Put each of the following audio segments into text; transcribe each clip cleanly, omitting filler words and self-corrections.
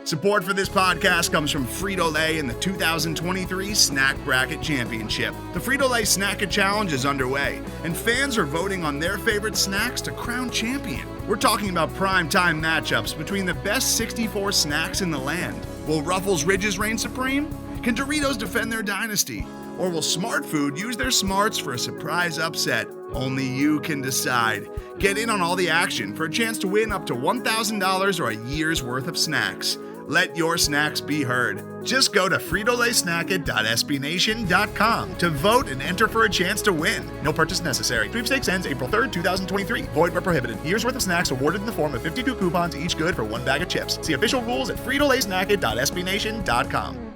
Support for this podcast comes from Frito-Lay in the 2023 Snack Bracket Championship. The Frito-Lay Snack-It Challenge is underway, and fans are voting on their favorite snacks to crown champion. We're talking about prime-time matchups between the best 64 snacks in the land. Will Ruffles Ridges reign supreme? Can Doritos defend their dynasty? Or will Smart Food use their smarts for a surprise upset? Only you can decide. Get in on all the action for a chance to win up to $1,000 or a year's worth of snacks. Let your snacks be heard. Just go to fritolaysnacket.sbnation.com to vote and enter for a chance to win. No purchase necessary. Sweepstakes ends April 3rd, 2023. Void where prohibited. Year's worth of snacks awarded in the form of 52 coupons, each good for one bag of chips. See official rules at fritolaysnacket.sbnation.com.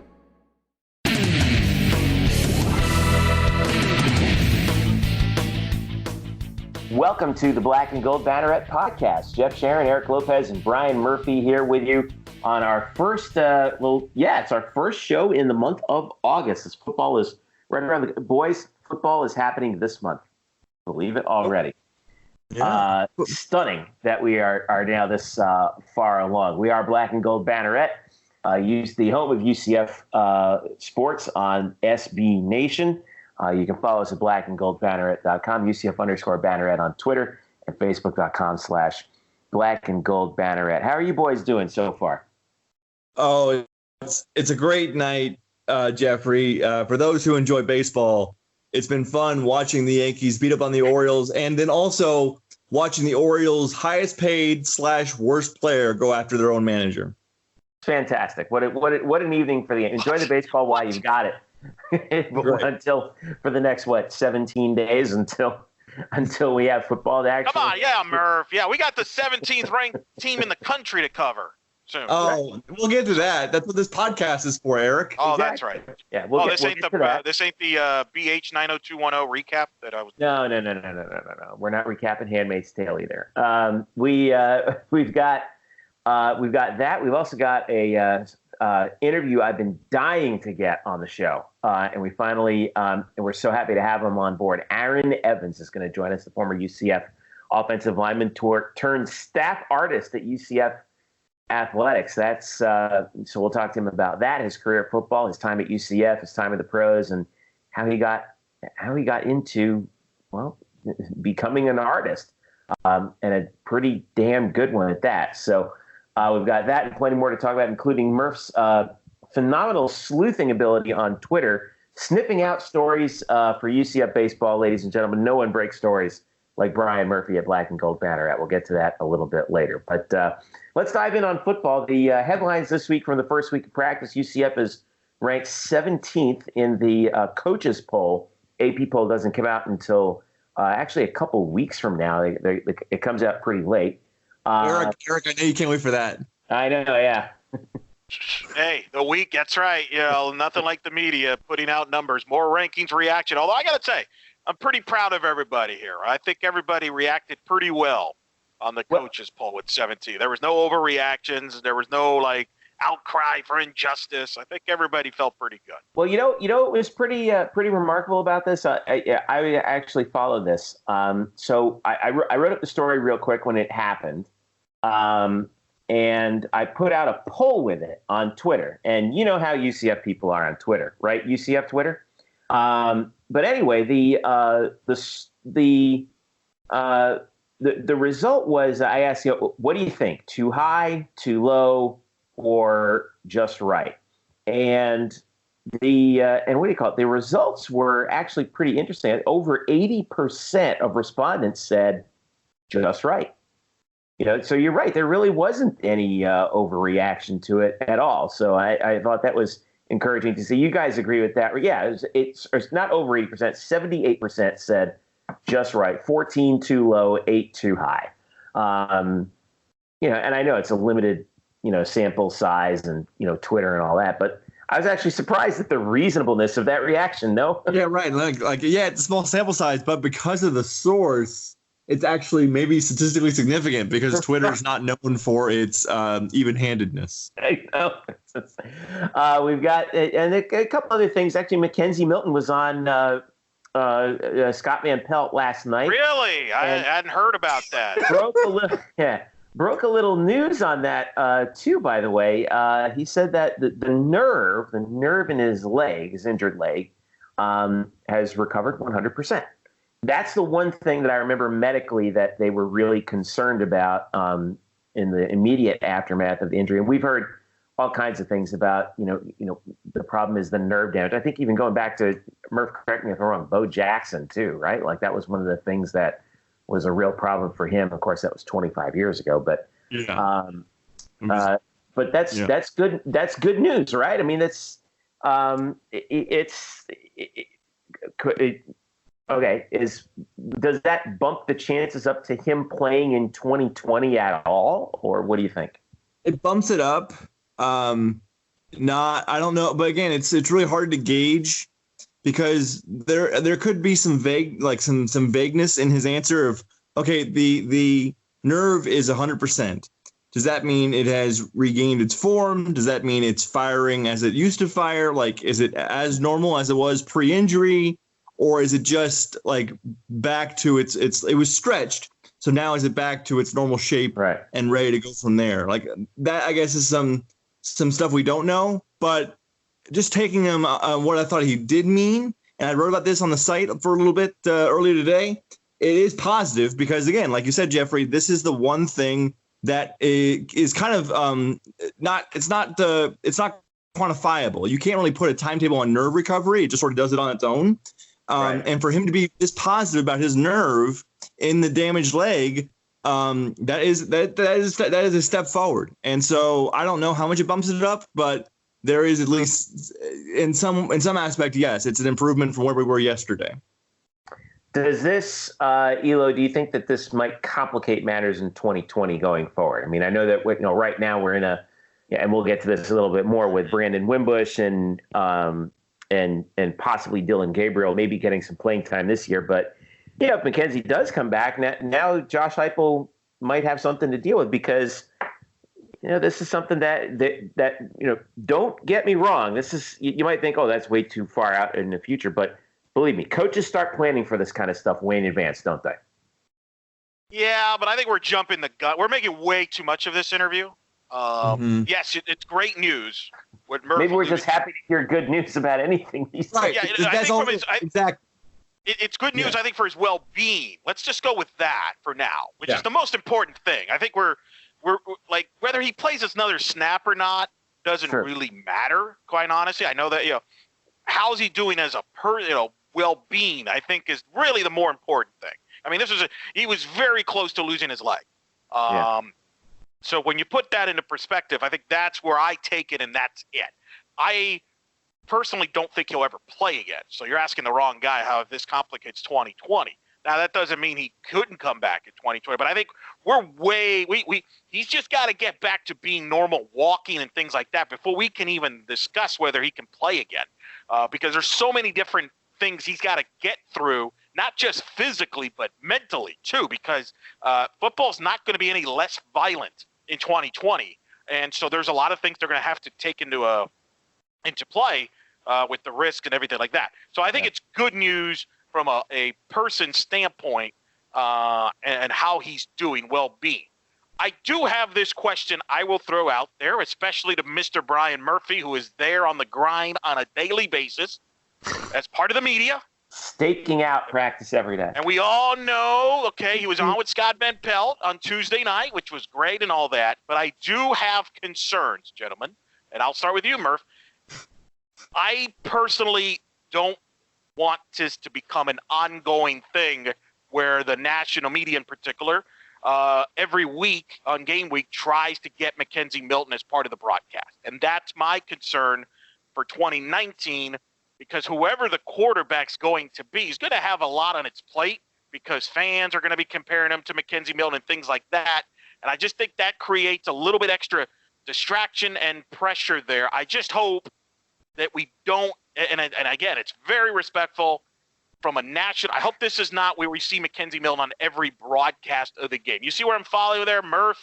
Welcome to the Black and Gold Banneret podcast. Jeff Sharon, Eric Lopez, and Brian Murphy here with you on our first, it's our first show in the month of August. This football is right around the boys. Football is happening this month. Believe it already. Yeah. Stunning that we are now this far along. We are Black and Gold Banneret. Use the home of UCF Sports on SB Nation. You can follow us at blackandgoldbanneret.com, UCF_Banneret on Twitter, and Facebook.com/blackandgoldbanneret. How are you boys doing so far? Oh, it's a great night, Jeffrey. For those who enjoy baseball, it's been fun watching the Yankees beat up on the Orioles, and then also watching the Orioles' highest paid / worst player go after their own manager. Fantastic. What an evening for the enjoy the baseball while you've got it. Until for the next 17 days until we have football to actually. Come on, yeah, Murph. Yeah, we got the 17th ranked team in the country to cover soon. Oh, we'll get to that. That's what this podcast is for, Eric. Oh, exactly. That's right. Yeah, this ain't the BH 90210 recap that I was. No. We're not recapping Handmaid's Tale either. We've got that. We've also got a interview I've been dying to get on the show. And we finally, and we're so happy to have him on board. Aaron Evans is going to join us, the former UCF offensive lineman turned staff artist at UCF Athletics. That's so we'll talk to him about that, his career at football, his time at UCF, his time at the pros, and how he got into, becoming an artist, and a pretty damn good one at that. So we've got that and plenty more to talk about, including Murph's phenomenal sleuthing ability on Twitter, sniffing out stories for UCF baseball, ladies and gentlemen. No one breaks stories like Brian Murphy at Black and Gold Banneret. We'll get to that a little bit later. But let's dive in on football. The headlines this week from the first week of practice: UCF is ranked 17th in the coaches poll. AP poll doesn't come out until actually a couple weeks from now. It comes out pretty late. Eric, I know you can't wait for that. I know, yeah. Hey, the week, that's right. Nothing like the media putting out numbers, more rankings, reaction. Although I got to say, I'm pretty proud of everybody here. I think everybody reacted pretty well on the coaches poll with 17. There was no overreactions. There was no outcry for injustice. I think everybody felt pretty good. Well, it was pretty remarkable about this. I actually followed this. So I wrote up the story real quick when it happened. And I put out a poll with it on Twitter. And you know how UCF people are on Twitter, right? UCF Twitter. But anyway, the result was, I asked, what do you think? Too high, too low, or just right? And the results were actually pretty interesting. Over 80% of respondents said just right. So you're right. There really wasn't any overreaction to it at all. So I thought that was encouraging to see. You guys agree with that? Yeah, it's not over 80%. 78% said just right. 14 too low, 8 too high. And I know it's a limited, sample size and, Twitter and all that, but I was actually surprised at the reasonableness of that reaction. No? Yeah, right. It's a small sample size, but because of the source, it's actually maybe statistically significant because Twitter is not known for its even-handedness. I know. We've got and a couple other things. Actually, McKenzie Milton was on Scott Van Pelt last night. Really? I hadn't heard about that. broke a little news on that too. By the way, he said that the nerve in his leg, his injured leg, has recovered 100%. That's the one thing that I remember medically that they were really concerned about in the immediate aftermath of the injury. And we've heard all kinds of things about, the problem is the nerve damage. I think even going back to, Murph, correct me if I'm wrong, Bo Jackson too, right? Like that was one of the things that was a real problem for him. Of course, that was 25 years ago, but but that's good. That's good news, right? I mean, it's okay. Does that bump the chances up to him playing in 2020 at all, or what do you think? It bumps it up. I don't know, but again, it's really hard to gauge because there could be some some vagueness in his answer of, okay, the nerve is 100%. Does that mean it has regained its form? Does that mean it's firing as it used to fire? Like, is it as normal as it was pre-injury, or is it just like back to it was stretched? So now is it back to its normal shape, right, and ready to go from there? Like that, I guess, is some stuff we don't know, but just taking him what I thought he did mean, and I wrote about this on the site for a little bit earlier today. It is positive because, again, like you said, Jeffrey, this is the one thing that is kind of it's not quantifiable. You can't really put a timetable on nerve recovery. It just sort of does it on its own. Right. And for him to be this positive about his nerve in the damaged leg, that is a step forward. And so I don't know how much it bumps it up, but there is, at least in some aspect, yes, it's an improvement from where we were yesterday. Does this, Elo, do you think that this might complicate matters in 2020 going forward? I mean, I know that right now we're in and we'll get to this a little bit more with Brandon Wimbush and possibly Dylan Gabriel maybe getting some playing time this year. But if McKenzie does come back, now Josh Heupel might have something to deal with because this is something that don't get me wrong. This is, you might think, oh, that's way too far out in the future, but believe me, coaches start planning for this kind of stuff way in advance, don't they? Yeah, but I think we're jumping the gun. We're making way too much of this interview. Yes, it's great news. Maybe we're just happy to hear good news about anything he said. Right. Yeah, exactly. It's good news, I think, for his well-being. Let's just go with that for now, which is the most important thing. I think we're like, whether he plays another snap or not doesn't really matter, quite honestly. I know that, how's he doing as a well-being, I think, is really the more important thing. I mean, he was very close to losing his leg. So when you put that into perspective, I think that's where I take it, and that's it. I personally don't think he'll ever play again. So you're asking the wrong guy how this complicates 2020. Now, that doesn't mean he couldn't come back in 2020, but I think he's just got to get back to being normal walking and things like that before we can even discuss whether he can play again. Because there's so many different things he's got to get through, not just physically, but mentally too, because football's not going to be any less violent in 2020. And so there's a lot of things they're going to have to take into play with the risk and everything like that. So I think it's good news from a person's standpoint and how he's doing, well-being. I do have this question I will throw out there, especially to Mr. Brian Murphy, who is there on the grind on a daily basis as part of the media. Staking out practice every day. And we all know, he was on with Scott Van Pelt on Tuesday night, which was great and all that. But I do have concerns, gentlemen. And I'll start with you, Murph. I personally don't want this to become an ongoing thing where the national media in particular every week on game week tries to get McKenzie Milton as part of the broadcast. And that's my concern for 2019, because whoever the quarterback's going to be is going to have a lot on its plate because fans are going to be comparing him to McKenzie Milton and things like that. And I just think that creates a little bit extra distraction and pressure there. I just hope that we don't, and again, it's very respectful from a national. I hope this is not where we see McKenzie Milton on every broadcast of the game. You see where I'm following there, Murph?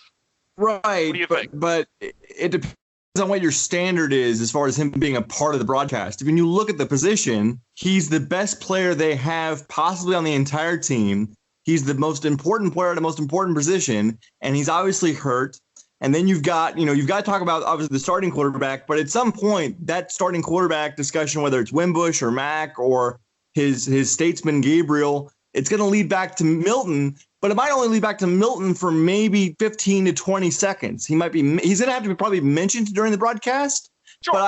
Right. What do you think? But it depends on what your standard is as far as him being a part of the broadcast. When you look at the position, he's the best player they have possibly on the entire team. He's the most important player at the most important position, and he's obviously hurt. And then you've got to talk about obviously the starting quarterback, but at some point that starting quarterback discussion, whether it's Wimbush or Mack or his statesman Gabriel, it's going to lead back to Milton, but it might only lead back to Milton for maybe 15 to 20 seconds. He's going to have to be probably mentioned during the broadcast, sure. But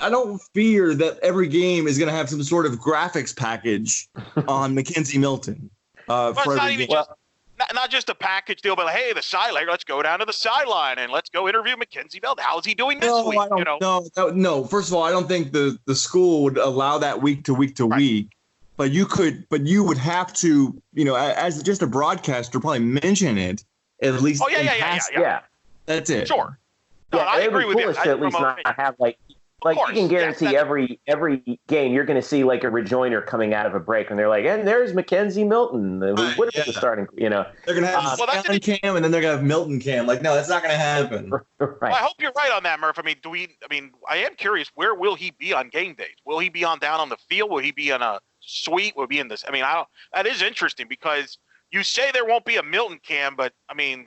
I don't fear that every game is going to have some sort of graphics package on McKenzie Milton. For every game. Not just a package deal, but like, hey, the sideline, let's go down to the sideline and let's go interview McKenzie Milton. How's he doing this week? No. First of all, I don't think the school would allow that week to week. But you would have to, as just a broadcaster, probably mention it at least. Oh yeah. That's it. Sure. No, I agree with you. At least not have you can guarantee every game you're going to see like a rejoinder coming out of a break, and they're like, and there's McKenzie Milton. What is the starting? They're going to have Sound cam, and then they're going to have Milton cam. Like, no, that's not going to happen. Right. Well, I hope you're right on that, Murph. I am curious. Where will he be on game days? Will he be down on the field? Will he be in a suite? Will he be in this? That is interesting because you say there won't be a Milton cam, but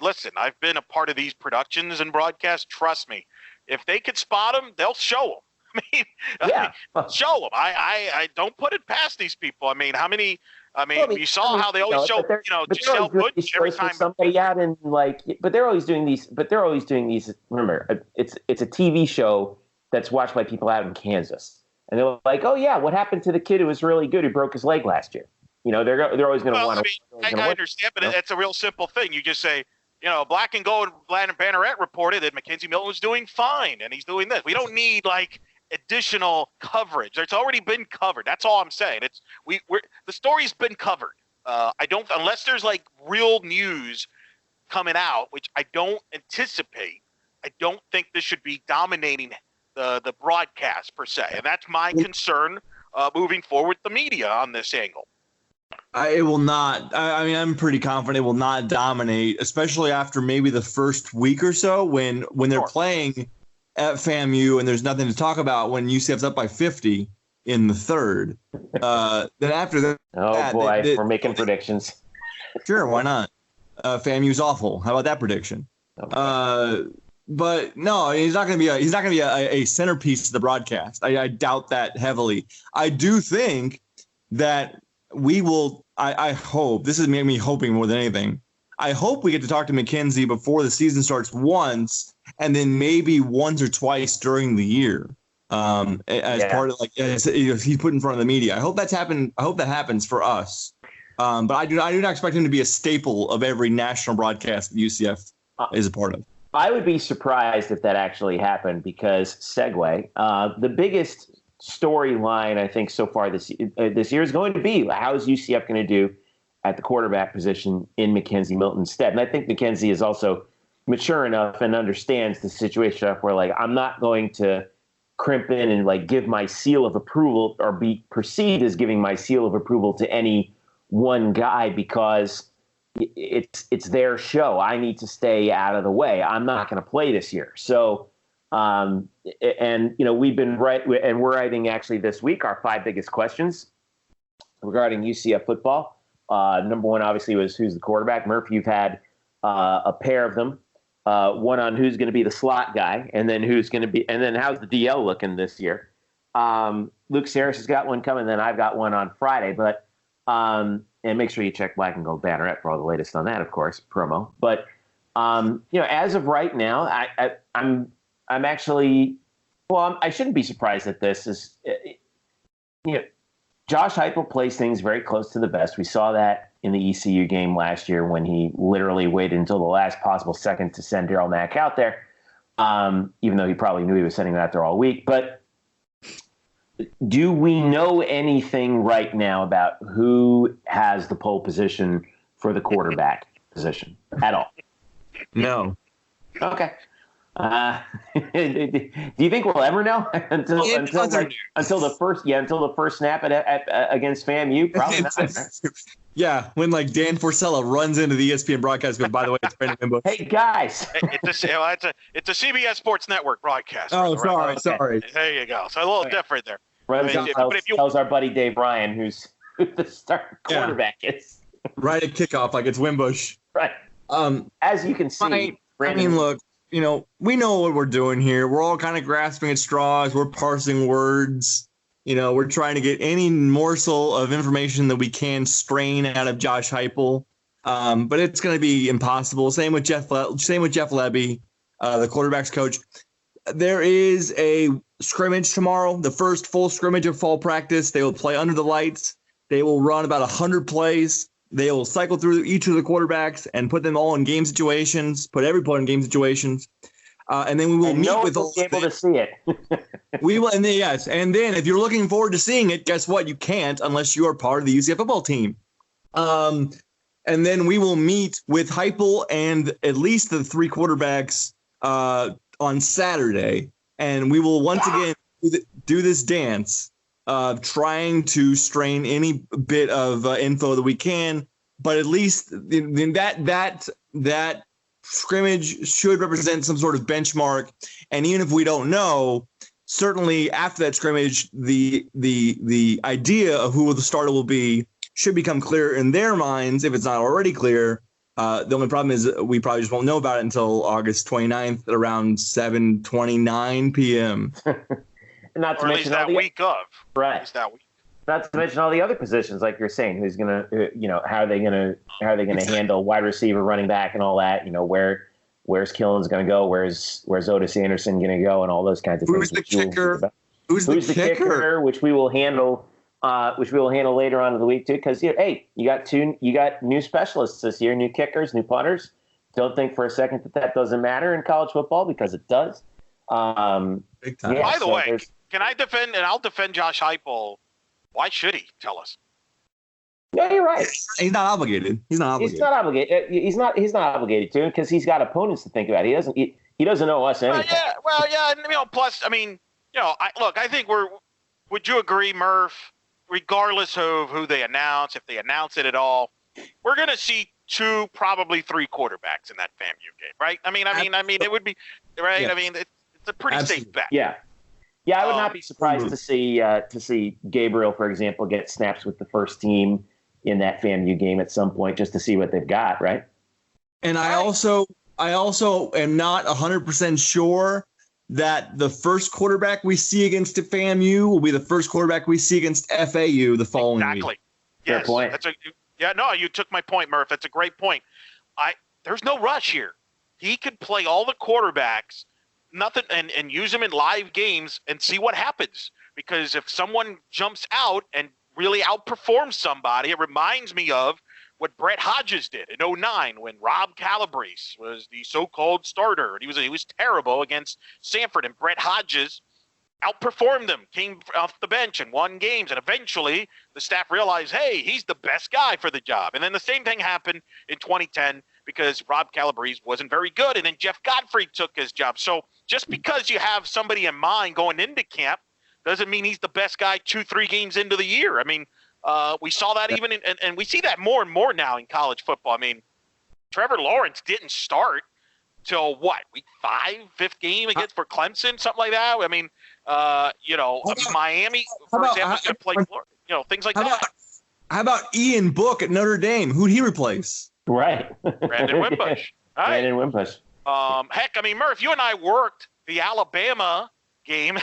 listen, I've been a part of these productions and broadcasts. Trust me. If they could spot him, they'll show him. Show them. I don't put it past these people. How many? You saw how they always show. Giselle Bundchen every time. Somebody out and but they're always doing these. Remember, it's a TV show that's watched by people out in Kansas, and they're like, oh yeah, what happened to the kid who was really good who broke his leg last year? They're always going to want to. I understand, but it's a real simple thing. You just say. Black and Gold Banneret reported that McKenzie Milton was doing fine, and he's doing this. We don't need additional coverage. It's already been covered. That's all I'm saying. The story's been covered. Unless there's real news coming out, which I don't anticipate. I don't think this should be dominating the broadcast per se, and that's my concern moving forward. The media on this angle. It will not. I'm pretty confident it will not dominate, especially after maybe the first week or so when they're playing at FAMU and there's nothing to talk about when UCF's up by 50 in the third. Then after that, we're making predictions. Sure, why not? FAMU's awful. How about that prediction? But no, he's not going to be a centerpiece of the broadcast. I doubt that heavily. I do think that. We will. I hope this is me hoping more than anything. I hope we get to talk to McKenzie before the season starts once, and then maybe once or twice during the year, as part of as he's put in front of the media. I hope that's happened. I hope that happens for us. But I do not expect him to be a staple of every national broadcast that UCF is a part of. I would be surprised if that actually happened because the biggest storyline I think so far this year is going to be how is UCF going to do at the quarterback position in McKenzie Milton's stead. And I think McKenzie is also mature enough and understands the situation where I'm not going to crimp in and give my seal of approval or be perceived as giving my seal of approval to any one guy because it's their show. I need to stay out of the way. I'm not going to play this year. So we've been we're writing actually this week our 5 biggest questions regarding UCF football. Number one, obviously, was who's the quarterback. Murph, you've had a pair of them. One on who's going to be the slot guy, and then how's the DL looking this year. Luke Saris has got one coming, then I've got one on Friday. But and make sure you check Black and Gold Banneret for all the latest on that, of course, promo. But as of right now, I'm actually, I shouldn't be surprised that this is, Josh Heupel plays things very close to the vest. We saw that in the ECU game last year when he literally waited until the last possible second to send Darryl Mack out there, even though he probably knew he was sending him out there all week. But do we know anything right now about who has the pole position for the quarterback position at all? No. Okay. Do you think we'll ever know until the first snap against FAMU? Probably not. Yeah, when Dan Forcella runs into the ESPN broadcast, goes, by the way, it's Brandon Wimbush. Hey guys, it's a CBS Sports Network broadcast. Oh, sorry. There you go. So a little different there. Tells our buddy Dave Ryan, who's the starting quarterback is. right at kickoff, like it's Wimbush. Right. As you can see, look, we know what we're doing here. We're all kind of grasping at straws. We're parsing words. We're trying to get any morsel of information that we can strain out of Josh Heupel. But it's going to be impossible. Same with Jeff Lebby, the quarterback's coach. There is a scrimmage tomorrow, the first full scrimmage of fall practice. They will play under the lights. They will run about 100 plays. They will cycle through each of the quarterbacks and put them all in game situations, put every player in game situations. And then we will meet with all able to see it. We will, and then if you're looking forward to seeing it, guess what? You can't unless you are part of the UCF football team. And then we will meet with Heupel and at least the three quarterbacks on Saturday, and we will once again do this dance of trying to strain any bit of info that we can. But at least that scrimmage should represent some sort of benchmark. And even if we don't know, certainly after that scrimmage, the idea of who the starter will be should become clear in their minds, if it's not already clear. The only problem is we probably just won't know about it until August 29th at around 7:29 p.m. Not to mention that week of. Right. Not to mention all the other positions, like you're saying, who's going to, how are they going to handle wide receiver, running back, and all that? Where's Killen's going to go? Where's Otis Anderson going to go? And all those kinds of things. Who's the kicker? Which we will handle. Later on in the week too, because you got new specialists this year, new kickers, new punters. Don't think for a second that doesn't matter in college football, because it does. Big time. By the way, can I defend, and I'll defend Josh Heupel? Why should he tell us? Yeah, you're right. He's not obligated. He's not obligated. He's not obligated to, because he's got opponents to think about. He doesn't owe us anything. Plus, I think would you agree, Murph? Regardless of who they announce, if they announce it at all, we're going to see two, probably three quarterbacks in that FAMU game, right? I mean, it would be right. Yeah. I mean, it's a pretty safe bet. Yeah. I would not be surprised to see Gabriel, for example, get snaps with the first team in that FAMU game at some point, just to see what they've got, right? And I also am not 100% sure that the first quarterback we see against FAMU will be the first quarterback we see against FAU the following week. Exactly. Yes. Fair point. You took my point, Murph. That's a great point. There's no rush here. He could play all the quarterbacks, nothing, and use them in live games and see what happens. Because if someone jumps out and really outperforms somebody, it reminds me of what Brett Hodges did in 2009 when Rob Calabrese was the so-called starter. And he was terrible against Sanford, and Brett Hodges outperformed them, came off the bench and won games. And eventually the staff realized, hey, he's the best guy for the job. And then the same thing happened in 2010 because Rob Calabrese wasn't very good. And then Jeff Godfrey took his job. So just because you have somebody in mind going into camp doesn't mean he's the best guy 2-3 games into the year. I mean, we saw that even and we see that more and more now in college football. I mean, Trevor Lawrence didn't start till week 5, 5th game for Clemson, something like that. I mean, Miami, for example, is going to play Florida, things like that. How about Ian Book at Notre Dame? Who'd he replace? Right. Brandon Wimbush. Right. Brandon Wimbush. Heck, I mean, Murph, you and I worked the Alabama game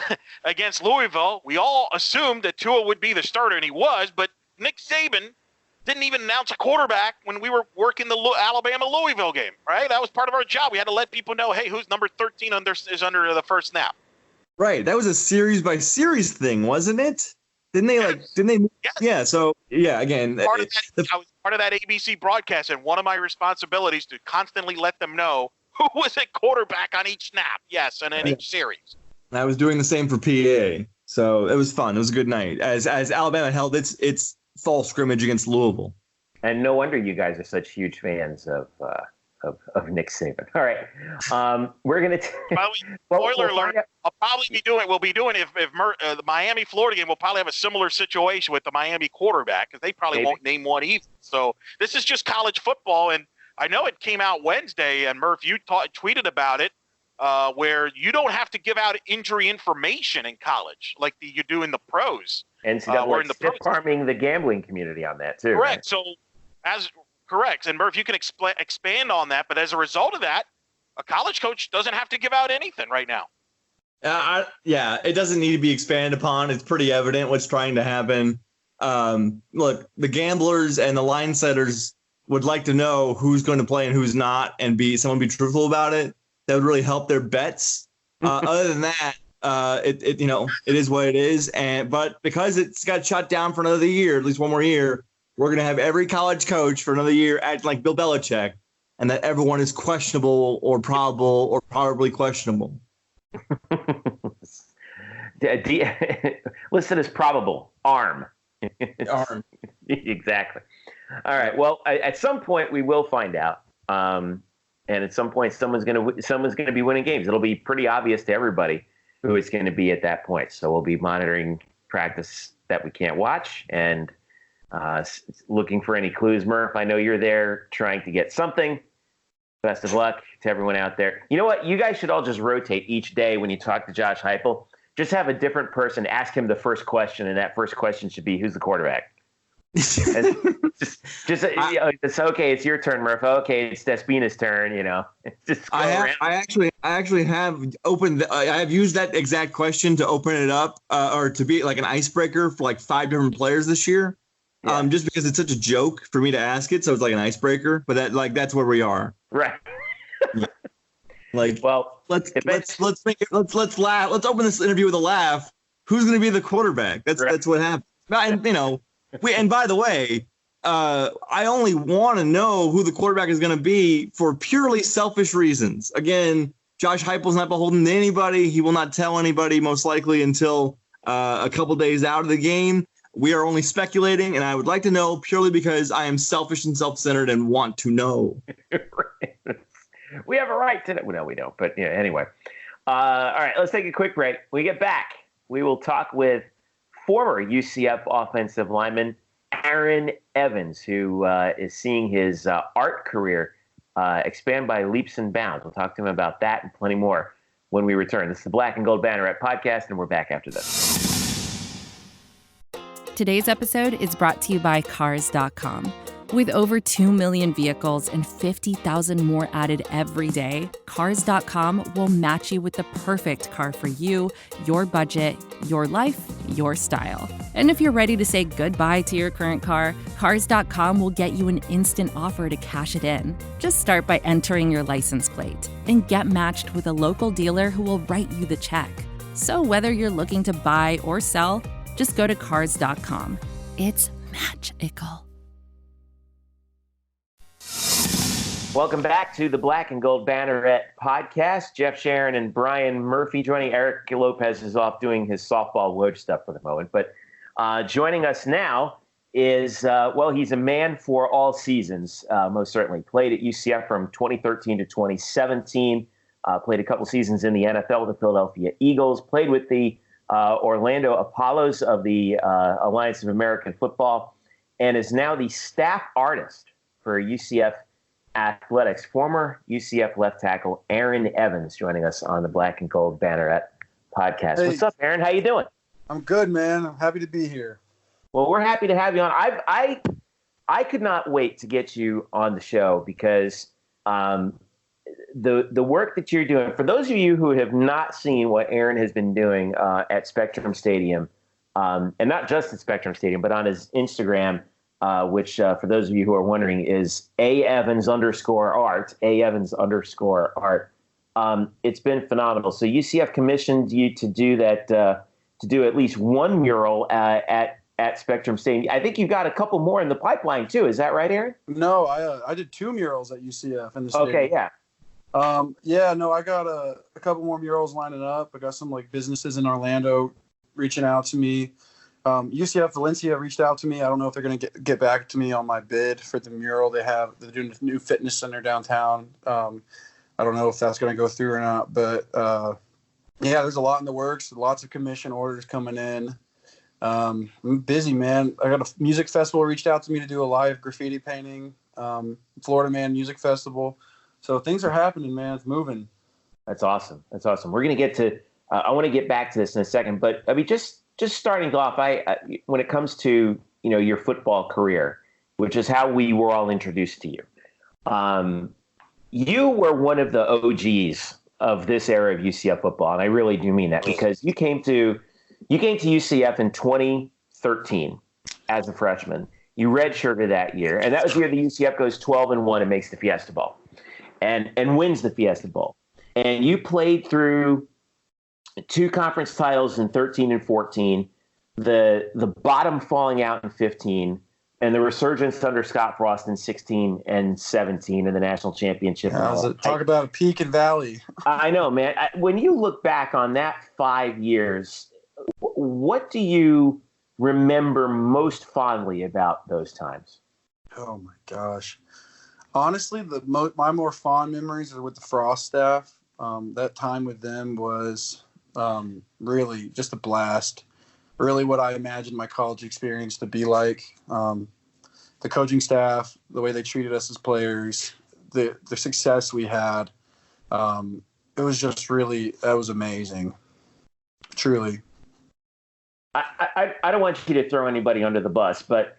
against Louisville. We all assumed that Tua would be the starter, and he was, but Nick Saban didn't even announce a quarterback when we were working the Alabama-Louisville game, right? That was part of our job. We had to let people know, hey, who's number 13 is under the first snap. Right. That was a series by series thing, wasn't it? Didn't they Yes. Yeah. So again, I was part of that ABC broadcast, and one of my responsibilities to constantly let them know who was at quarterback on each snap. Yes. And in each series. I was doing the same for PA. So it was fun. It was a good night as Alabama held its fall scrimmage against Louisville. And no wonder you guys are such huge fans of Nick Saban. All right, we're gonna. Spoiler alert! We'll be doing if the Miami Florida game. We'll probably have a similar situation with the Miami quarterback because they probably won't name one either. So this is just college football, and I know it came out Wednesday, and Murph, you tweeted about it, where you don't have to give out injury information in college like you do in the pros. And stiff-arming the gambling community on that too. Correct. Right? So As correct. And Murph, you can expand on that. But as a result of that, a college coach doesn't have to give out anything right now. Yeah, it doesn't need to be expanded upon. It's pretty evident what's trying to happen. Look, the gamblers and the line setters would like to know who's going to play and who's not, and someone be truthful about it. That would really help their bets. Other than that, it is what it is. But because it's got shut down for another year, at least one more year, we're going to have every college coach for another year act like Bill Belichick, and that everyone is questionable or probable or probably questionable. Listed as probable. Arm. Exactly. All right. Well, at some point we will find out, and at some point someone's going to be winning games. It'll be pretty obvious to everybody who it's going to be at that point. So we'll be monitoring practice that we can't watch and looking for any clues. Murph, I know you're there trying to get something. Best of luck to everyone out there. You know what? You guys should all just rotate each day when you talk to Josh Heupel. Just have a different person ask him the first question, and that first question should be, "Who's the quarterback?" It's okay. It's your turn, Murph. Okay, it's Despina's turn. Just I actually have opened. I have used that exact question to open it up, or to be like an icebreaker for like 5 different players this year. Yeah. Just because it's such a joke for me to ask it, so it's like an icebreaker. But that's where we are. Right. Let's laugh. Let's open this interview with a laugh. Who's going to be the quarterback? That's what happened. And by the way, I only want to know who the quarterback is going to be for purely selfish reasons. Again, Josh Heupel's not beholden to anybody. He will not tell anybody most likely until a couple days out of the game. We are only speculating, and I would like to know purely because I am selfish and self-centered and want to know. We have a right to know. No, we don't. But anyway. All right, let's take a quick break. When we get back, we will talk with former UCF offensive lineman Aaron Evans, who is seeing his art career expand by leaps and bounds. We'll talk to him about that and plenty more when we return. This is the Black and Gold Banneret podcast, and we're back after this. Today's episode is brought to you by Cars.com. With over 2 million vehicles and 50,000 more added every day, Cars.com will match you with the perfect car for you, your budget, your life, your style. And if you're ready to say goodbye to your current car, Cars.com will get you an instant offer to cash it in. Just start by entering your license plate and get matched with a local dealer who will write you the check. So whether you're looking to buy or sell, just go to Cars.com. It's magical. Welcome back to the Black and Gold Banneret podcast. Jeff Sharon and Brian Murphy joining. Eric Lopez is off doing his softball Woj stuff for the moment. But joining us now is, he's a man for all seasons, most certainly. Played at UCF from 2013 to 2017. Played a couple seasons in the NFL with the Philadelphia Eagles. Played with the Orlando Apollos of the Alliance of American Football. And is now the staff artist for UCF Athletics. Former UCF left tackle Aaron Evans joining us on the Black and Gold Banneret podcast. Hey, what's up, Aaron? How you doing? I'm good, man. I'm happy to be here. Well, we're happy to have you on. I could not wait to get you on the show because the work that you're doing, for those of you who have not seen what Aaron has been doing at Spectrum Stadium, and not just at Spectrum Stadium, but on his Instagram, which for those of you who are wondering is @Evans_art, @Evans_art. It's been phenomenal. So UCF commissioned you to do that, to do at least one mural at Spectrum Stadium. I think you've got a couple more in the pipeline too. Is that right, Aaron? No, I did 2 murals at UCF in the stadium. Okay, yeah. I got a couple more murals lining up. I got some businesses in Orlando reaching out to me. UCF Valencia reached out to me. I don't know if they're going to get back to me on my bid for the mural they have. They're doing a new fitness center downtown. I don't know if that's going to go through or not, but there's a lot in the works. Lots of commission orders coming in. I'm busy, man. I got a music festival reached out to me to do a live graffiti painting. Florida Man Music Festival. So things are happening, man. It's moving. That's awesome. We're going to get to. I want to get back to this in a second, but I mean, just starting off, when it comes to your football career, which is how we were all introduced to you. You were one of the OGs of this era of UCF football, and I really do mean that, because you came to UCF in 2013 as a freshman. You redshirted that year, and that was the year the UCF goes 12-1 and makes the Fiesta Bowl, and wins the Fiesta Bowl. And you played through 2 conference titles in 13 and 14, the bottom falling out in 15, and the resurgence under Scott Frost in 16 and 17 in the national championship. Talk about a peak and valley. I know, man. When you look back on that 5 years, what do you remember most fondly about those times? Oh my gosh. Honestly, my more fond memories are with the Frost staff. That time with them was really just a blast. Really what I imagined my college experience to be like. The coaching staff, the way they treated us as players, the success we had. It was just really, that was amazing. Truly. I don't want you to throw anybody under the bus, but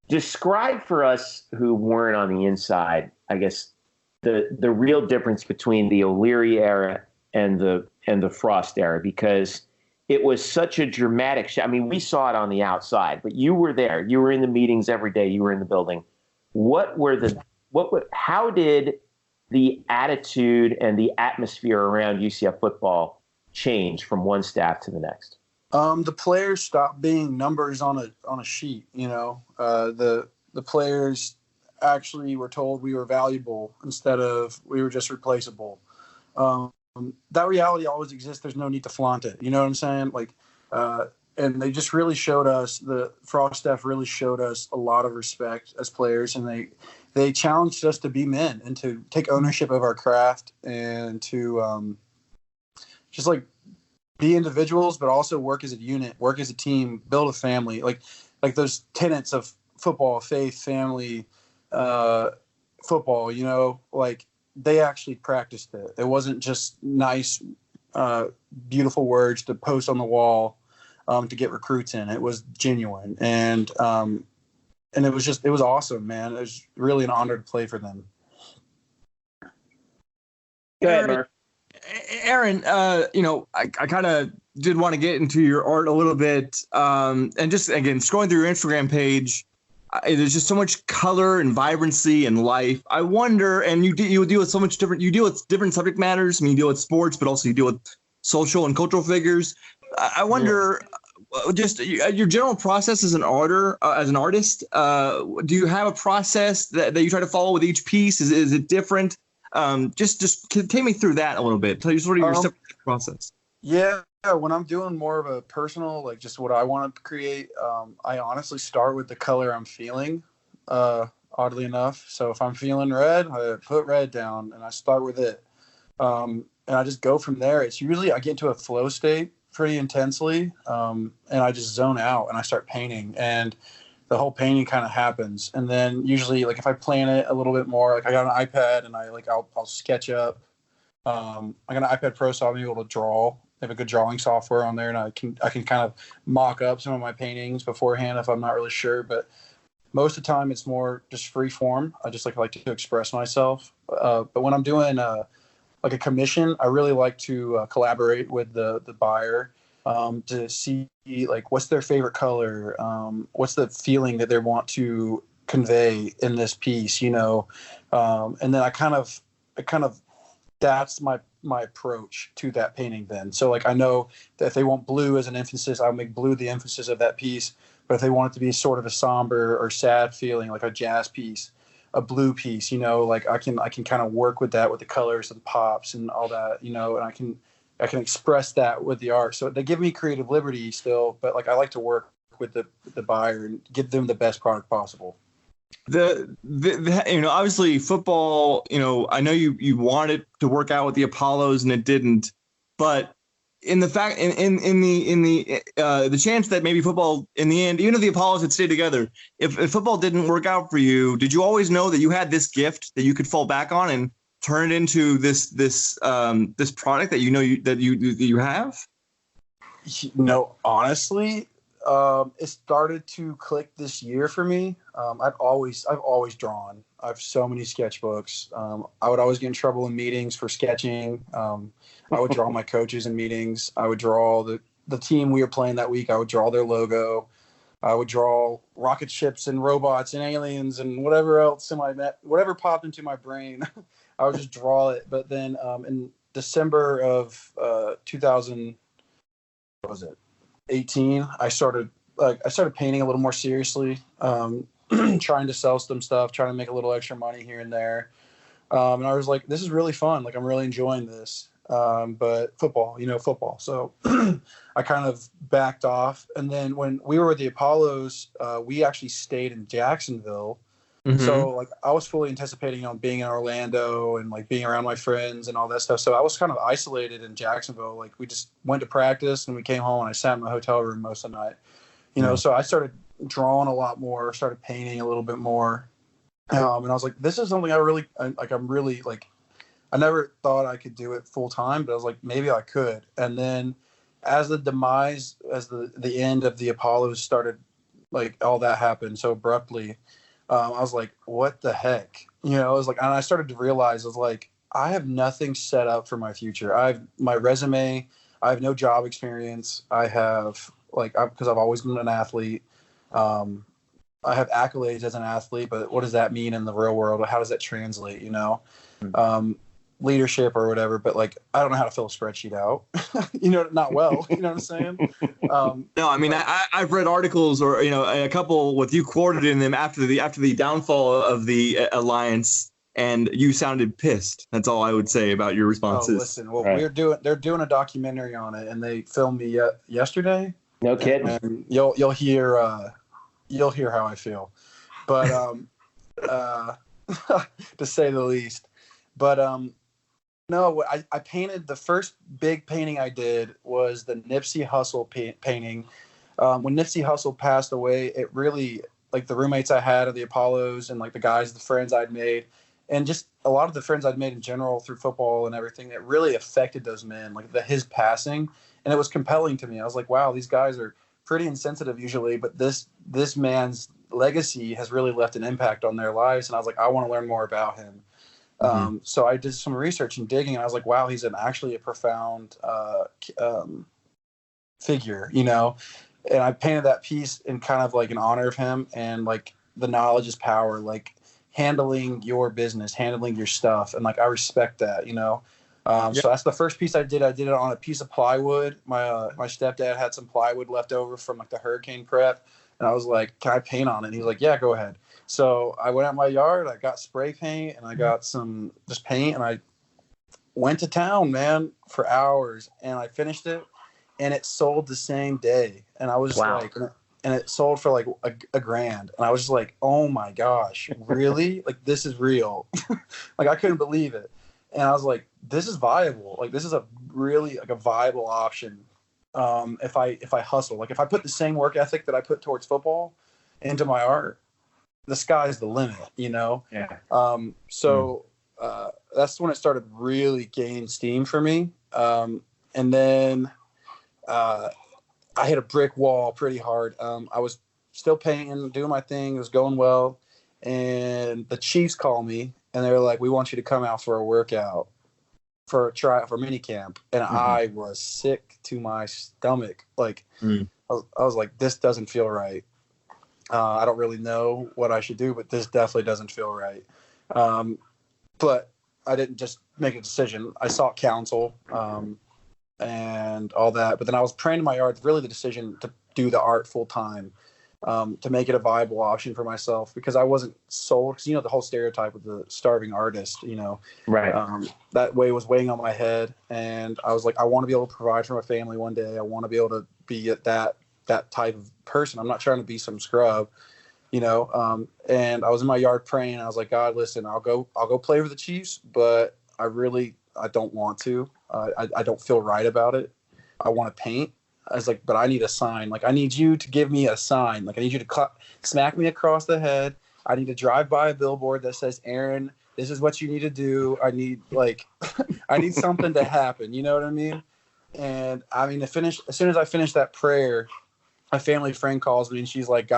describe for us who weren't on the inside, I guess, the real difference between the O'Leary era and the Frost era, because it was such a dramatic shift. I mean, we saw it on the outside, but you were there. You were in the meetings every day. You were in the building. How did the attitude and the atmosphere around UCF football change from one staff to the next? The players stopped being numbers on a sheet. You know, the players actually were told we were valuable instead of we were just replaceable. That reality always exists. There's no need to flaunt it. You know what I'm saying? Like, and they just really showed us, the Frost staff really showed us a lot of respect as players, and they challenged us to be men and to take ownership of our craft and to just like be individuals, but also work as a unit, work as a team, build a family, like those tenets of football, faith, family, football, you know, like they actually practiced it. It wasn't just nice, beautiful words to post on the wall to get recruits in. It was genuine. And it was awesome, man. It was really an honor to play for them. Go ahead, Mark. Aaron, I kind of did want to get into your art a little bit. And just, again, scrolling through your Instagram page, there's just so much color and vibrancy and life. I wonder, and you deal with so much different, you deal with different subject matters. I mean, you deal with sports, but also you deal with social and cultural figures. I wonder, just your general process as an artist, do you have a process that you try to follow with each piece? Is it different? Just take me through that a little bit. Tell you sort of your step process. Yeah, when I'm doing more of a personal, like just what I want to create, I honestly start with the color I'm feeling, oddly enough. So if I'm feeling red, I put red down and I start with it. And I just go from there. It's usually I get into a flow state pretty intensely, and I just zone out and I start painting, and the whole painting kind of happens. And then usually, like if I plan it a little bit more, like I got an iPad and I'll sketch up. I got an iPad Pro, so I'll be able to draw. I have a good drawing software on there, and I can kind of mock up some of my paintings beforehand if I'm not really sure. But most of the time, it's more just free form. I just like to express myself. But when I'm doing like a commission, I really like to collaborate with the buyer to see like what's their favorite color, what's the feeling that they want to convey in this piece, you know, and then I kind of that's my approach to that painting then. So like I know that if they want blue as an emphasis, I'll make blue the emphasis of that piece. But if they want it to be sort of a somber or sad feeling, like a jazz piece, a blue piece, you know, like I can kind of work with that with the colors and pops and all that, you know, and I can express that with the art. So they give me creative liberty still, but like I like to work with the buyer and give them the best product possible. The obviously football, I know you wanted to work out with the Apollos and it didn't, but in the fact in the chance that maybe football in the end, even if the Apollos had stayed together, if football didn't work out for you, did you always know that you had this gift that you could fall back on and turn it into this product that you have? No, honestly, It started to click this year for me. I've always drawn. I have so many sketchbooks. I would always get in trouble in meetings for sketching. I would draw my coaches in meetings. I would draw the team we were playing that week. I would draw their logo. I would draw rocket ships and robots and aliens and whatever else whatever popped into my brain. I would just draw it. But then in December of 2018, I started painting a little more seriously, trying to sell some stuff, trying to make a little extra money here and there. And I was like, this is really fun. Like, I'm really enjoying this. But football. So I kind of backed off. And then when we were with the Apollos, we actually stayed in Jacksonville. Mm-hmm. So like I was fully anticipating on being in Orlando and like being around my friends and all that stuff. So I was kind of isolated in Jacksonville. Like we just went to practice and we came home and I sat in my hotel room most of the night, so I started drawing a lot more, started painting a little bit more. And I was like, this is something I never thought I could do it full time, but I was like, maybe I could. And then as the end of the Apollos started, like all that happened so abruptly, I was like, what the heck? I was like, and I started to realize, I was like, I have nothing set up for my future. I have my resume. I have no job experience. I have because I've always been an athlete. I have accolades as an athlete, but what does that mean in the real world? How does that translate? Leadership or whatever, but like I don't know how to fill a spreadsheet out. Not well. You know what I'm saying? No, I mean I've read articles or a couple with you quoted in them after the downfall of the alliance, and you sounded pissed. That's all I would say about your responses. Oh, listen, well, right. They're doing a documentary on it, and they filmed me yesterday. No kidding. And you'll hear how I feel, but to say the least, but no, I painted. The first big painting I did was the Nipsey Hussle painting. When Nipsey Hussle passed away, it really, like the roommates I had at the Apollos and like the friends I'd made, and just a lot of the friends I'd made in general through football and everything, it really affected those men, like his passing. And it was compelling to me. I was like, wow, these guys are pretty insensitive usually, but this man's legacy has really left an impact on their lives. And I was like, I want to learn more about him. Mm-hmm. So I did some research and digging, and I was like, wow, he's actually a profound figure, and I painted that piece in kind of like in honor of him, and like the knowledge is power, like handling your business, handling your stuff. And like, I respect that, So that's the first piece I did. I did it on a piece of plywood. My stepdad had some plywood left over from like the hurricane prep. And I was like, can I paint on it? And he was like, yeah, go ahead. So I went out in my yard, I got spray paint and I got some just paint, and I went to town, man, for hours, and I finished it, and it sold the same day. And I was just like, and it sold for like a grand. And I was just like, oh my gosh, really? Like, this is real. Like, I couldn't believe it. And I was like, this is viable. Like, this is a really like a viable option. If I hustle, like if I put the same work ethic that I put towards football into my art, the sky's the limit, Yeah. That's when it started really gaining steam for me. And then I hit a brick wall pretty hard. I was still painting, doing my thing. It was going well. And the Chiefs called me, and they were like, we want you to come out for a workout, for a tryout for mini camp. And I was sick to my stomach. Like, I was like, this doesn't feel right. I don't really know what I should do, but this definitely doesn't feel right. But I didn't just make a decision. I sought counsel and all that. But then I was praying in my yard, really the decision to do the art full time, to make it a viable option for myself, because I wasn't sold. Because, the whole stereotype of the starving artist, right. That way was weighing on my head. And I was like, I want to be able to provide for my family one day. I want to be able to be at that type of person. I'm not trying to be some scrub, and I was in my yard praying. I was like, God, listen, I'll go play for the Chiefs, but I don't want to. I don't feel right about it. I want to paint. I was like, but I need a sign. Like, I need you to give me a sign. Like, I need you to smack me across the head. I need to drive by a billboard that says, Aaron, this is what you need to do. I need I need something to happen. You know what I mean? And I mean, as soon as I finished that prayer, a family friend calls me and she's like,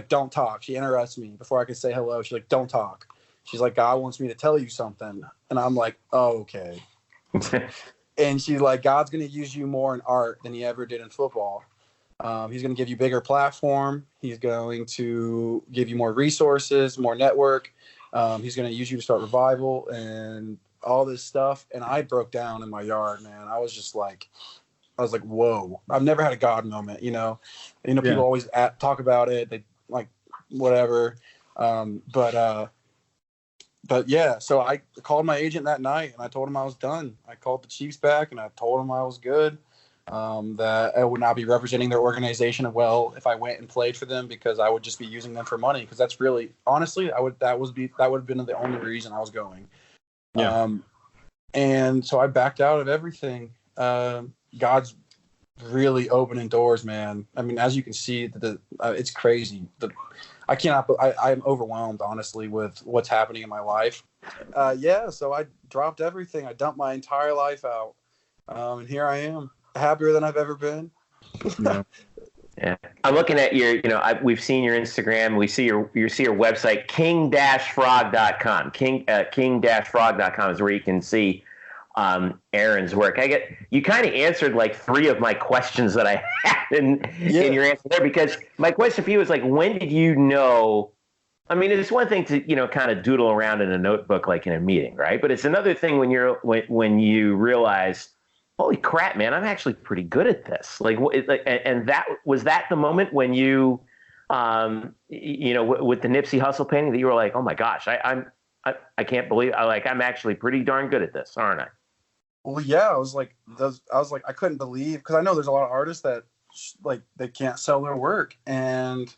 don't talk. She interrupts me before I could say hello. She's like, don't talk. She's like, God wants me to tell you something. And I'm like, oh, okay. And she's like, God's going to use you more in art than he ever did in football. He's going to give you bigger platform. He's going to give you more resources, more network. He's going to use you to start revival and all this stuff. And I broke down in my yard, man. I was like, whoa, I've never had a God moment, people always talk about it. They like whatever. But yeah, so I called my agent that night and I told him I was done. I called the Chiefs back and I told him I was good. That I would not be representing their organization well if I went and played for them, because I would just be using them for money. Because that's really, honestly, that would have been the only reason I was going. Yeah. And so I backed out of everything. God's really opening doors, man. I mean, as you can see, it's crazy. I'm overwhelmed, honestly, with what's happening in my life. So I dropped everything. I dumped my entire life out. And here I am, happier than I've ever been. Yeah. I'm looking at your, we've seen your Instagram. We see your website, king-frog.com. King-frog.com is where you can see Aaron's work. You kind of answered like 3 of my questions that I had in your answer there, because my question for you is like, when did you know? I mean, it's one thing to kind of doodle around in a notebook like in a meeting, right? But it's another thing when you realize, holy crap, man, I'm actually pretty good at this. And that was the moment when you, with the Nipsey Hussle painting, that you were like, oh my gosh, I can't believe I'm actually pretty darn good at this, aren't I? Well, yeah, I was like, I couldn't believe, because I know there's a lot of artists that they can't sell their work, and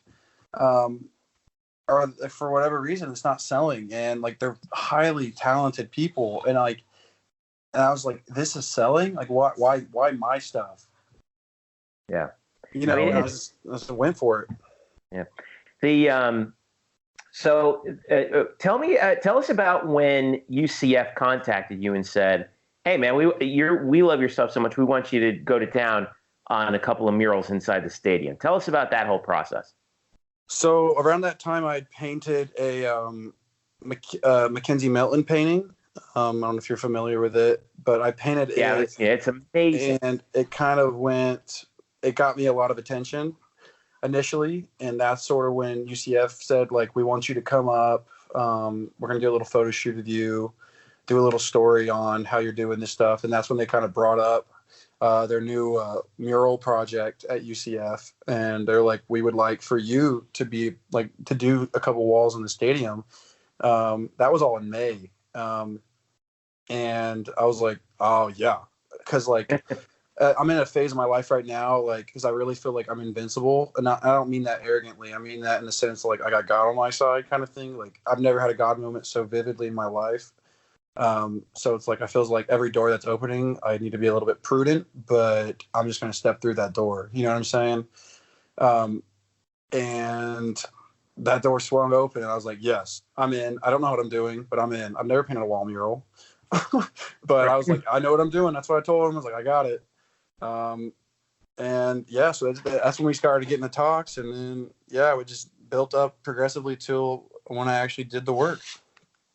or for whatever reason it's not selling, and they're highly talented people, and I was like, this is selling? Like, why my stuff? Yeah, I just went for it. Yeah, So tell us about when UCF contacted you and said, hey, man, we love your stuff so much. We want you to go to town on a couple of murals inside the stadium. Tell us about that whole process. So around that time, I painted a McKenzie Milton painting. I don't know if you're familiar with it, but I painted it. Yeah, it's amazing. And it got me a lot of attention initially, and that's sort of when UCF said, we want you to come up. We're going to do a little photo shoot with you, do a little story on how you're doing this stuff. And that's when they kind of brought up their new mural project at UCF. And they're like, we would like for you to be to do a couple walls in the stadium. That was all in May. And I was like, oh yeah. Cause I'm in a phase of my life right now, because I really feel like I'm invincible. And I don't mean that arrogantly. I mean that in the sense, I got God on my side kind of thing. I've never had a God moment so vividly in my life. So it's I feels like every door that's opening, I need to be a little bit prudent, but I'm just going to step through that door. You know what I'm saying? And that door swung open and I was like, yes, I'm in. I don't know what I'm doing, but I'm in. I've never painted a wall mural, but I was like, I know what I'm doing. That's what I told him. I was like, I got it. And yeah, so that's when we started getting the talks, and then we just built up progressively till when I actually did the work.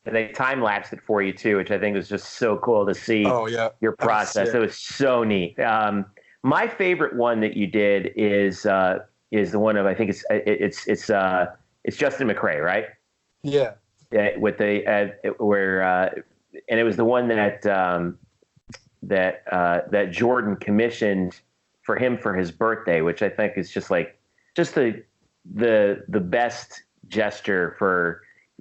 And they time lapsed it for you too, which I think was just so cool to see. Oh yeah, your process. It was so neat. My favorite one that you did is the one of, I think it's Justin McCray, right? Yeah. Yeah, with the and it was the one that Jordan commissioned for him for his birthday, which I think is just the best gesture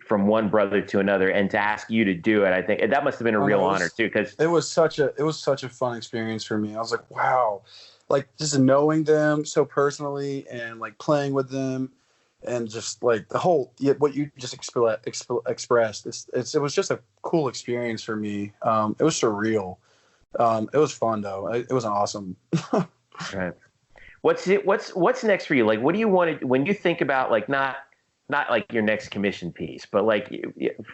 from one brother to another, and to ask you to do it, I think that must have been a real honor too, because it was such a fun experience for me. I was like, wow, just knowing them so personally and playing with them, and just the whole what you just expressed. It was just a cool experience for me. It was surreal. It was fun though. It was awesome. Right. What's next for you? What do you want to, when you think about not your next commission piece, but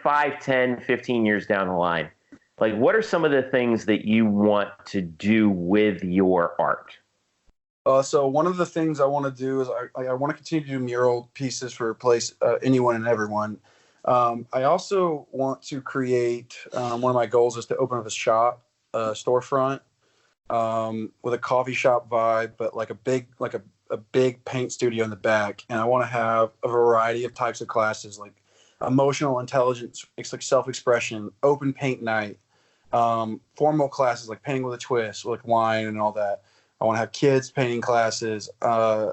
5, 10, 15 years down the line, what are some of the things that you want to do with your art? So one of the things I want to do is I want to continue to do mural pieces for anyone and everyone. I also want to create, one of my goals is to open up a shop, storefront, with a coffee shop vibe, but like a big paint studio in the back. And I want to have a variety of types of classes, like emotional intelligence, it's like self-expression, open paint night, formal classes like painting with a twist, like wine and all that. I want to have kids painting classes. I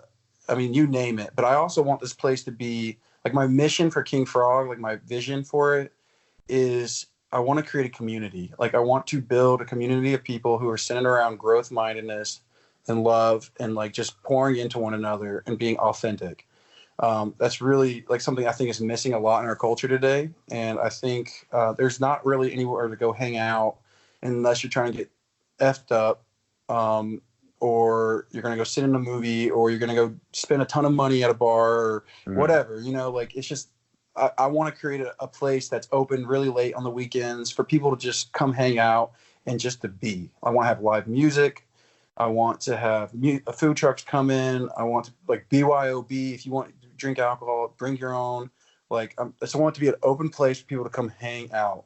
mean, you name it. But I also want this place to be like my mission for King Frog, like my vision for it is I want to create a community. Like I want to build a community of people who are centered around growth mindedness and love and like just pouring into one another and being authentic. That's really like something I think is missing a lot in our culture today. And I think there's not really anywhere to go hang out unless you're trying to get effed up, or you're going to go sit in a movie, or you're going to go spend a ton of money at a bar or whatever, like it's just, I want to create a place that's open really late on the weekends for people to just come hang out and just to be. I want to have live music. I want to have food trucks come in. I want to like BYOB. If you want to drink alcohol, bring your own. Like I just want it to be an open place for people to come hang out.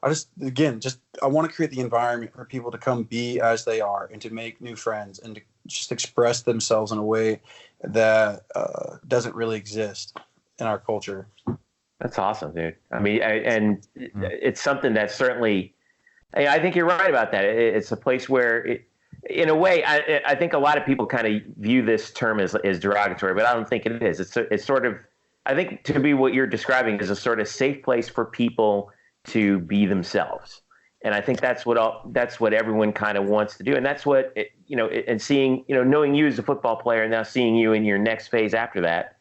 I want to create the environment for people to come be as they are and to make new friends and to just express themselves in a way that doesn't really exist in our culture. That's awesome, dude. I mean, it's something that certainly, I think you're right about that. It's a place where, in a way, I think a lot of people kind of view this term as derogatory, but I don't think it is. It's sort of, I think to be what you're describing is a sort of safe place for people to be themselves. And I think that's what everyone kind of wants to do. And that's what, and seeing, knowing you as a football player and now seeing you in your next phase after that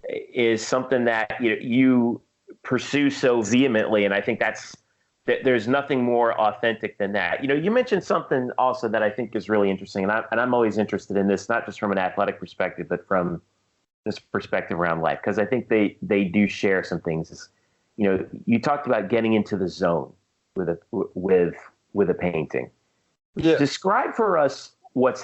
is something that you pursue so vehemently. And I think there's nothing more authentic than that. You mentioned something also that I think is really interesting. And I'm always interested in this, not just from an athletic perspective, but from this perspective around life. Cause I think they do share some things. You talked about getting into the zone with a painting. Yeah. Describe for us what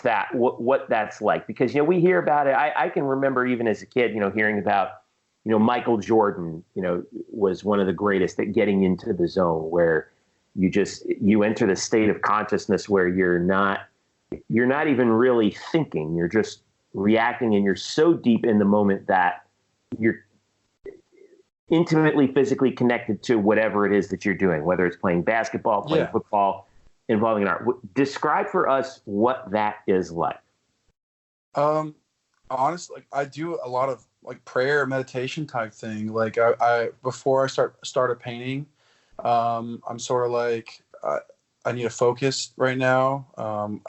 that's like, because we hear about it. I can remember even as a kid, hearing about Michael Jordan, was one of the greatest at getting into the zone where you enter the state of consciousness where you're not even really thinking, you're just reacting, and you're so deep in the moment that you're intimately physically connected to whatever it is that you're doing, whether it's playing basketball, playing football, involving an art. Describe for us what that is like. Honestly, I do a lot of like prayer, meditation type thing. Like I before I started painting, I'm sort of like, I need a focus right now.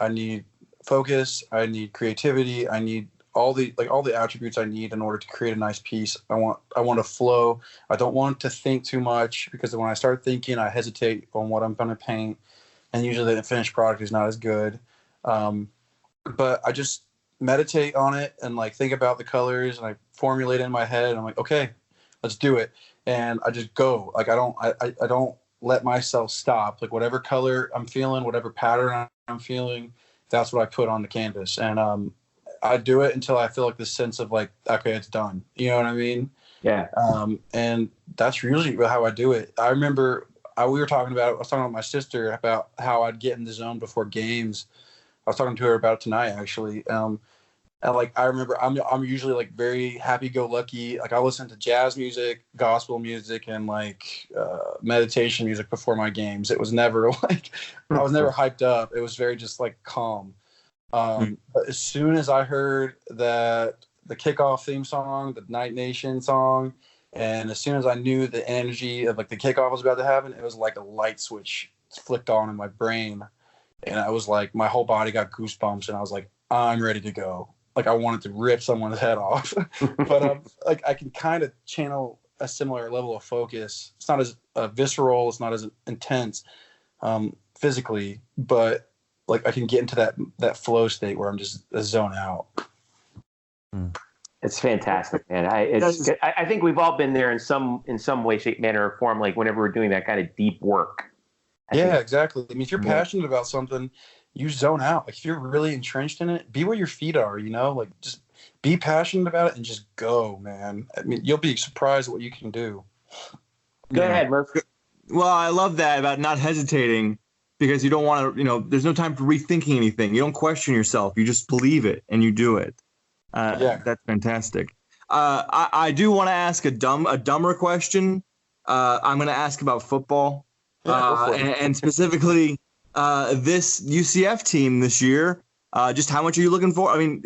I need focus. I need creativity. I need all the attributes I need in order to create a nice piece. I want to flow. I don't want to think too much, because when I start thinking, I hesitate on what I'm going to paint, and usually the finished product is not as good. But I just meditate on it and like think about the colors, and I formulate it in my head, and I'm like, okay, let's do it. And I just go. Like I don't let myself stop. Like whatever color I'm feeling, whatever pattern I'm feeling, that's what I put on the canvas. And I do it until I feel like this sense of like, okay, it's done. You know what I mean? Yeah. And that's usually how I do it. I remember I was talking with my sister about how I'd get in the zone before games. I was talking to her about it tonight, actually. And like, I remember I'm usually like very happy-go-lucky. Like I listen to jazz music, gospel music, and like meditation music before my games. It was never like, I was never hyped up. It was very just like calm. But as soon as I heard that the kickoff theme song, the Night Nation song, and as soon as I knew the energy of like the kickoff was about to happen, it was like a light switch flicked on in my brain. And I was like, my whole body got goosebumps, and I was like, I'm ready to go. Like I wanted to rip someone's head off. But like I can kind of channel a similar level of focus. It's not as visceral, it's not as intense physically, but like I can get into that flow state where I'm just a zone out. It's fantastic, man. I think we've all been there in some way, shape, manner, or form. Like whenever we're doing that kind of deep work. Yeah, exactly. I mean, if you're passionate about something, you zone out. Like if you're really entrenched in it, be where your feet are, like just be passionate about it and just go, man. I mean, you'll be surprised at what you can do. Go ahead, Murph. Well, I love that about not hesitating, because you don't want to, there's no time for rethinking anything. You don't question yourself. You just believe it and you do it. That's fantastic. I do want to ask a dumber question. I'm going to ask about football, and specifically this UCF team this year. Just how much are you looking for? I mean,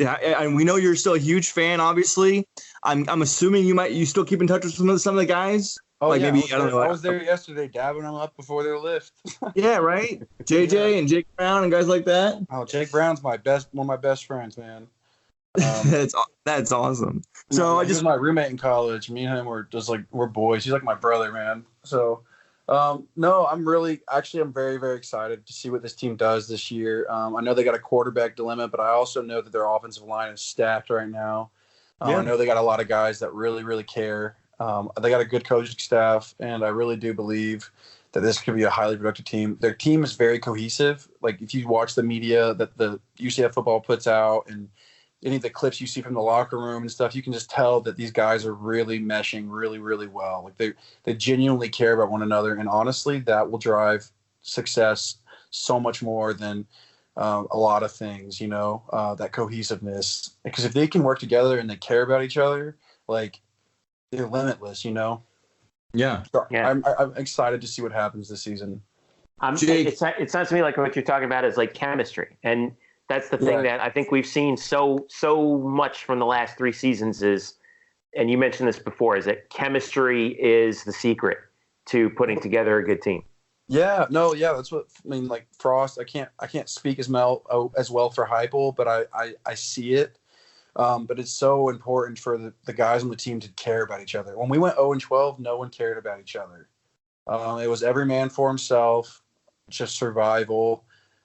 we know you're still a huge fan. Obviously, I'm assuming you still keep in touch with some of the guys. Oh, like yeah, maybe I don't know. I was there yesterday, dabbing them up before their lift. Yeah, right. JJ and Jake Brown and guys like that. Oh, Jake Brown's one of my best friends, man. That's awesome. So he was my roommate in college. Me and him were just like, we're boys. He's like my brother, man. So, no, I'm very, very excited to see what this team does this year. I know they got a quarterback dilemma, but I also know that their offensive line is stacked right now. I know they got a lot of guys that really, really care. They got a good coaching staff, and I really do believe that this could be a highly productive team. Their team is very cohesive. Like if you watch the media that the UCF football puts out and any of the clips you see from the locker room and stuff, you can just tell that these guys are really meshing really, really well. Like they genuinely care about one another. And honestly, that will drive success so much more than a lot of things, that cohesiveness. Because if they can work together and they care about each other, like they're limitless, Yeah. So I'm excited to see what happens this season. It sounds to me like what you're talking about is like chemistry. And that's the thing that I think we've seen so much from the last 3 seasons is, and you mentioned this before, is that chemistry is the secret to putting together a good team. Yeah, no, yeah, that's what I mean. Like Frost, I can't speak as well for Heupel, but I see it. But it's so important for the guys on the team to care about each other. When we went 0-12, no one cared about each other. It was every man for himself, just survival.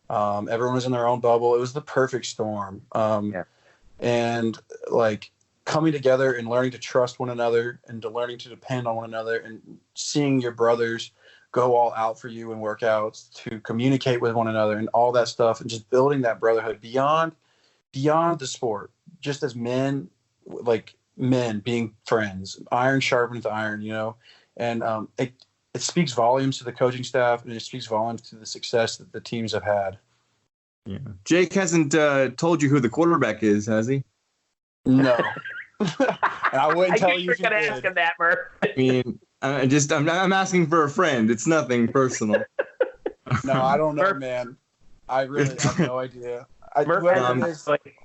Everyone was in their own bubble. It was the perfect storm. And like coming together and learning to trust one another and to learning to depend on one another and seeing your brothers go all out for you in workouts, to communicate with one another and all that stuff, and just building that brotherhood beyond the sport, just as men, like men being friends, iron sharpens iron, and it speaks volumes to the coaching staff, and it speaks volumes to the success that the teams have had. Yeah. Jake hasn't told you who the quarterback is, has he? No. And I wouldn't tell you if you're going to ask him that, Murph. I mean, I'm asking for a friend. It's nothing personal. No, I don't know, man. I really have no idea. Murph has like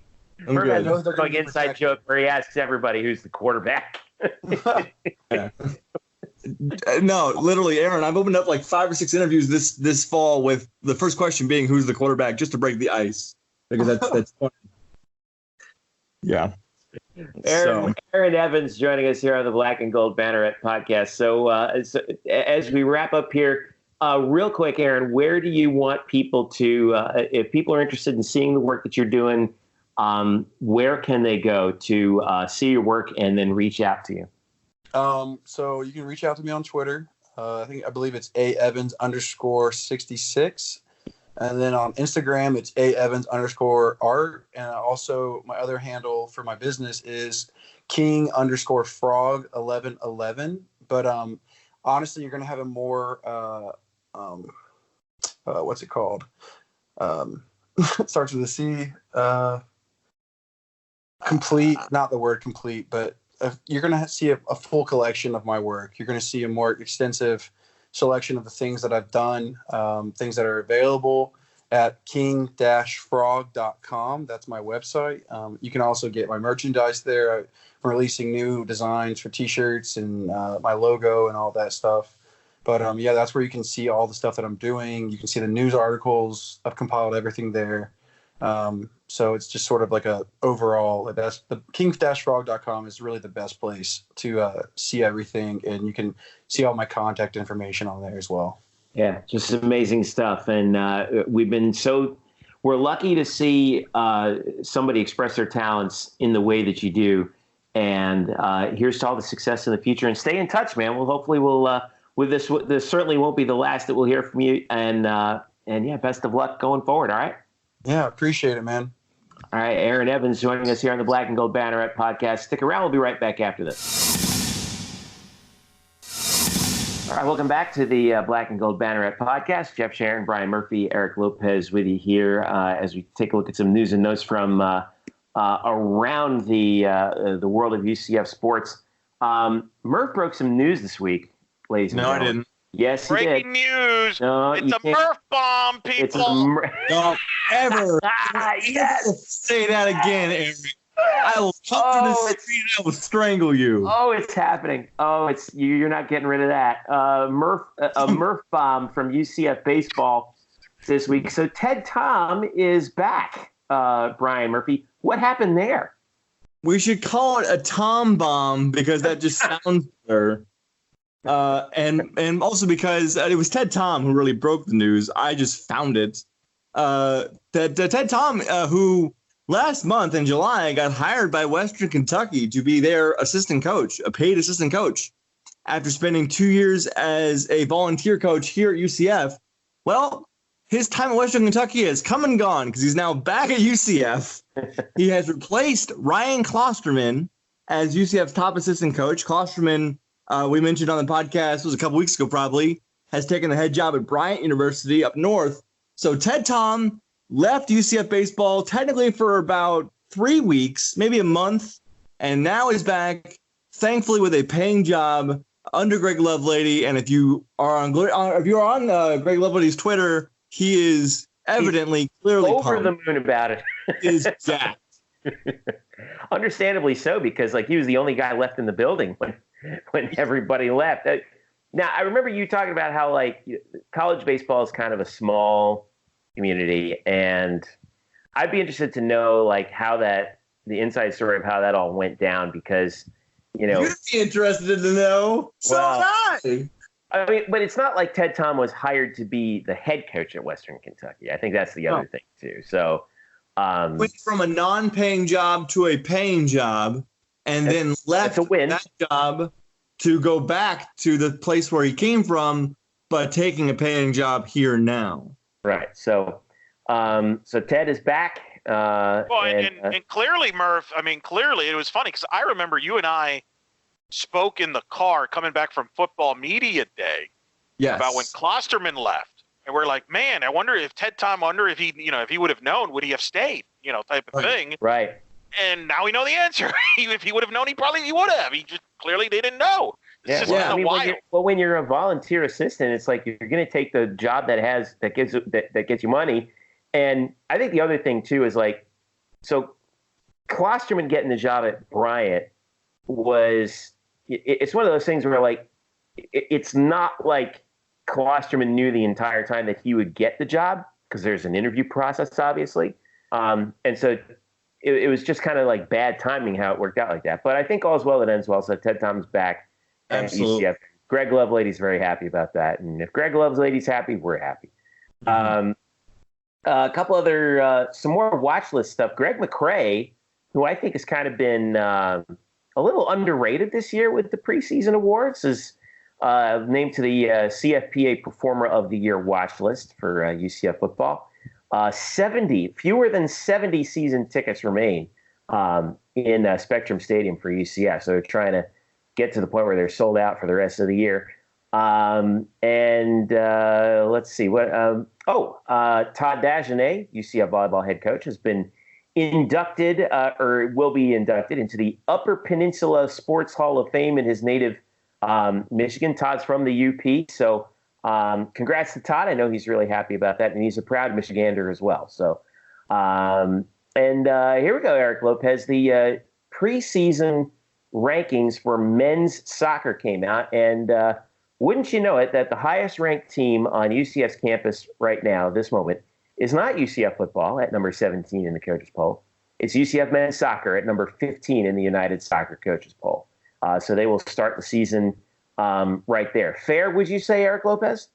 inside joke where he asks everybody who's the quarterback. Yeah. No, literally, Aaron, I've opened up like 5 or 6 interviews this fall with the first question being who's the quarterback, just to break the ice, because that's funny. Yeah. Aaron Evans joining us here on the Black and Gold Banneret podcast. So as we wrap up here, real quick, Aaron, where do you want people to, if people are interested in seeing the work that you're doing, where can they go to see your work and then reach out to you? So you can reach out to me on Twitter. I believe it's @Evans_66. And then on Instagram, it's @Evans_art. And also my other handle for my business is King_Frog1111. But, honestly, you're going to have a more, what's it called? It starts with a C, complete, not the word complete, but you're going to see a full collection of my work. You're going to see a more extensive selection of the things that I've done, things that are available at king-frog.com. That's my website. You can also get my merchandise there. I'm releasing new designs for T-shirts and my logo and all that stuff. But that's where you can see all the stuff that I'm doing. You can see the news articles. I've compiled everything there. So it's just sort of like a overall, that's the king-frog.com is really the best place to see everything. And you can see all my contact information on there as well. Yeah, just amazing stuff. And we're lucky to see somebody express their talents in the way that you do. And here's to all the success in the future, and stay in touch, man. Hopefully with this certainly won't be the last that we'll hear from you. And best of luck going forward. All right. Yeah, appreciate it, man. All right, Aaron Evans joining us here on the Black and Gold Banneret podcast. Stick around. We'll be right back after this. All right, welcome back to the Black and Gold Banneret podcast. Jeff Sharon, Brian Murphy, Eric Lopez with you here as we take a look at some news and notes from around the world of UCF sports. Murph broke some news this week, ladies and gentlemen. No, I didn't. Yes, he did. Breaking news. No, it's a Murph bomb, people. It's a Don't ever yes. say that again, Eric. I will come to the street and I will strangle you. Oh, it's happening. Oh, it's you're not getting rid of that. A Murph bomb from UCF baseball this week. So Ted Tom is back, Brian Murphy. What happened there? We should call it a Tom bomb because that just sounds better. And also because it was Ted Tom who really broke the news. I just found it. That Ted Tom, who last month in July got hired by Western Kentucky to be their assistant coach, a paid assistant coach, after spending 2 years as a volunteer coach here at UCF. Well, his time at Western Kentucky has come and gone because he's now back at UCF. He has replaced Ryan Klosterman as UCF's top assistant coach. Klosterman, we mentioned on the podcast, it was a couple weeks ago probably, has taken the head job at Bryant University up north. So Ted Tom left UCF baseball technically for about 3 weeks, maybe a month, and now is back, thankfully, with a paying job under Greg Lovelady. And if you are on Greg Lovelady's Twitter, he is evidently clearly over pumped. the moon about it. Is jacked. Understandably so, because he was the only guy left in the building when everybody left. Now, I remember you talking about how college baseball is kind of a small community, and I'd be interested to know how the inside story of how that all went down, because you'd be interested to know. I mean, but it's not like Ted Tom was hired to be the head coach at Western Kentucky. I think that's the other thing too. So went from a non-paying job to a paying job, and then left that job to go back to the place where he came from, but taking a paying job here now. Right. So Ted is back. And clearly, Murph, clearly it was funny because I remember you and I spoke in the car coming back from football media day about when Klosterman left. And we're like, man, I wonder if Ted Tom, if he, if he would have known, would he have stayed, type of thing. Right. And now we know the answer. If he would have known, he would have. He just clearly didn't know. When you're a volunteer assistant, it's like you're going to take the job that gets you money. And I think the other thing too is so Klosterman getting the job at Bryant it's one of those things where it's not like Klosterman knew the entire time that he would get the job, because there's an interview process, obviously. And so it was just kind of bad timing how it worked out like that. But I think all's well that ends well. So Ted Tom's back at UCF. Greg Lovelady's very happy about that. And if Greg Lovelady's happy, we're happy. Mm-hmm. A couple other, some more watch list stuff. Greg McCrae, who I think has kind of been a little underrated this year with the preseason awards, is named to the CFPA Performer of the Year watch list for UCF football. Fewer than 70 season tickets remain in Spectrum Stadium for UCF. So they're trying to get to the point where they're sold out for the rest of the year. Let's see what. Todd Dagenet, UCF volleyball head coach, has been inducted or will be inducted into the Upper Peninsula Sports Hall of Fame in his native Michigan. Todd's from the UP, so congrats to Todd. I know he's really happy about that, and he's a proud Michigander as well. So, here we go, Eric Lopez. The preseason rankings for men's soccer came out, and wouldn't you know it, that the highest ranked team on UCF's campus right now, this moment, is not UCF football at number 17 in the coaches poll. It's UCF men's soccer at number 15 in the United Soccer coaches poll. So they will start the season right there. Fair, would you say, Eric Lopez?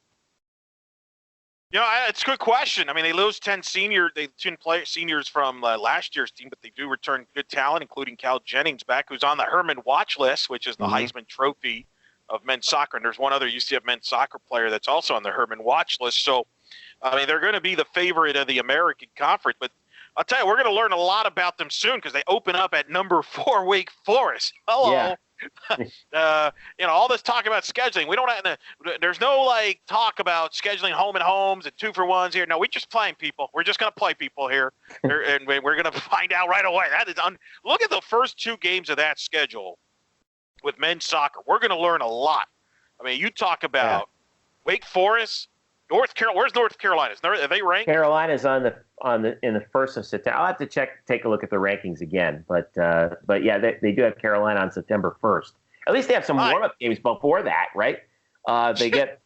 It's a good question. They lose 10 seniors from last year's team, but they do return good talent, including Cal Jennings back, who's on the Herman watch list, which is the Heisman Trophy of men's soccer. And there's one other UCF men's soccer player that's also on the Herman watch list. So I mean, they're going to be the favorite of the American Conference, but I'll tell you, we're going to learn a lot about them soon because they open up at number 4, Wake Forest. Hello. Yeah. All this talk about scheduling. We don't have there's no like talk about scheduling home and homes and 2-for-1s here. No, we're just playing people. We're just going to play people here, and we're going to find out right away. That is look at the first 2 games of that schedule with men's soccer. We're going to learn a lot. I mean, you talk about Wake Forest, North Carolina. Where's North Carolina? Are they ranked? Carolina's in the 1st of September. I'll have to take a look at the rankings again, but yeah, they do have Carolina on September 1st. At least they have some warm-up games before that, right? They get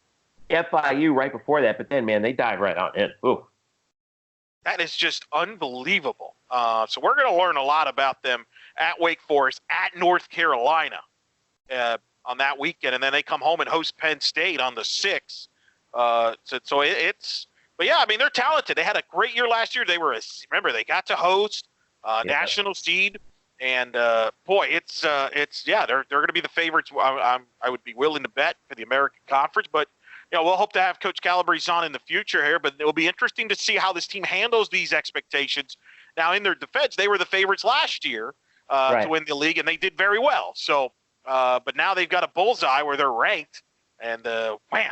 FIU right before that, but then, man, they dive right on in. Ooh. That is just unbelievable. So we're going to learn a lot about them at Wake Forest, at North Carolina on that weekend, and then they come home and host Penn State on the 6th. But yeah, I mean, they're talented. They had a great year last year. Remember, they got to host national seed. And boy, they're going to be the favorites. I would be willing to bet for the American Conference, but we'll hope to have Coach Calabrese on in the future here. But it will be interesting to see how this team handles these expectations. Now, in their defense, they were the favorites last year to win the league, and they did very well. So, but now they've got a bullseye where they're ranked, and man,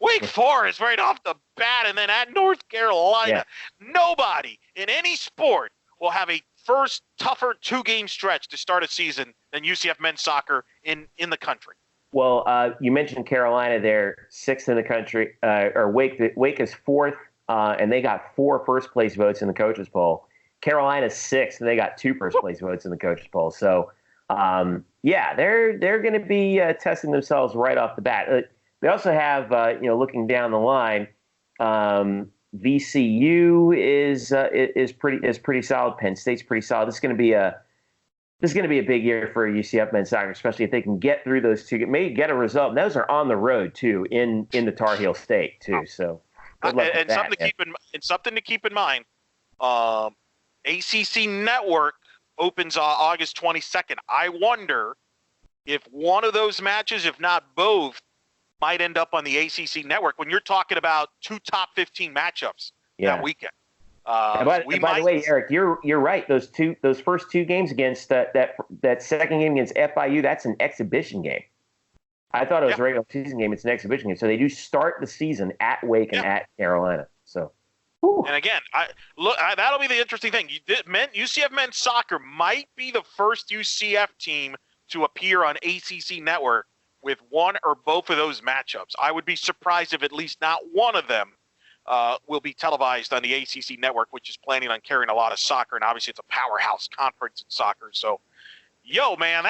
Wake Forest right off the bat, and then at North Carolina, nobody in any sport will have a first tougher 2-game stretch to start a season than UCF men's soccer in the country. Well, you mentioned Carolina. They're 6th in the country, or Wake is 4th, and they got 4 first-place votes in the coaches poll. Carolina's 6th, and they got 2 first-place votes in the coaches poll. So, they're going to be testing themselves right off the bat. They also have, looking down the line, VCU is pretty solid. Penn State's pretty solid. This is going to be a big year for UCF men's soccer, especially if they can get through those 2. Maybe get a result. And those are on the road too, in the Tar Heel State too. So and something to keep in mind. ACC Network opens August 22nd. I wonder if one of those matches, if not both, might end up on the ACC Network when you're talking about 2 top 15 matchups that weekend. By the way, Eric, you're right. Those first 2 games against that second game against FIU, that's an exhibition game. I thought it was a regular season game. It's an exhibition game. So they do start the season at Wake and at Carolina. So, and again, that'll be the interesting thing. UCF men's soccer might be the first UCF team to appear on ACC Network with one or both of those matchups. I would be surprised if at least not one of them will be televised on the ACC Network, which is planning on carrying a lot of soccer. And obviously it's a powerhouse conference in soccer. So, man,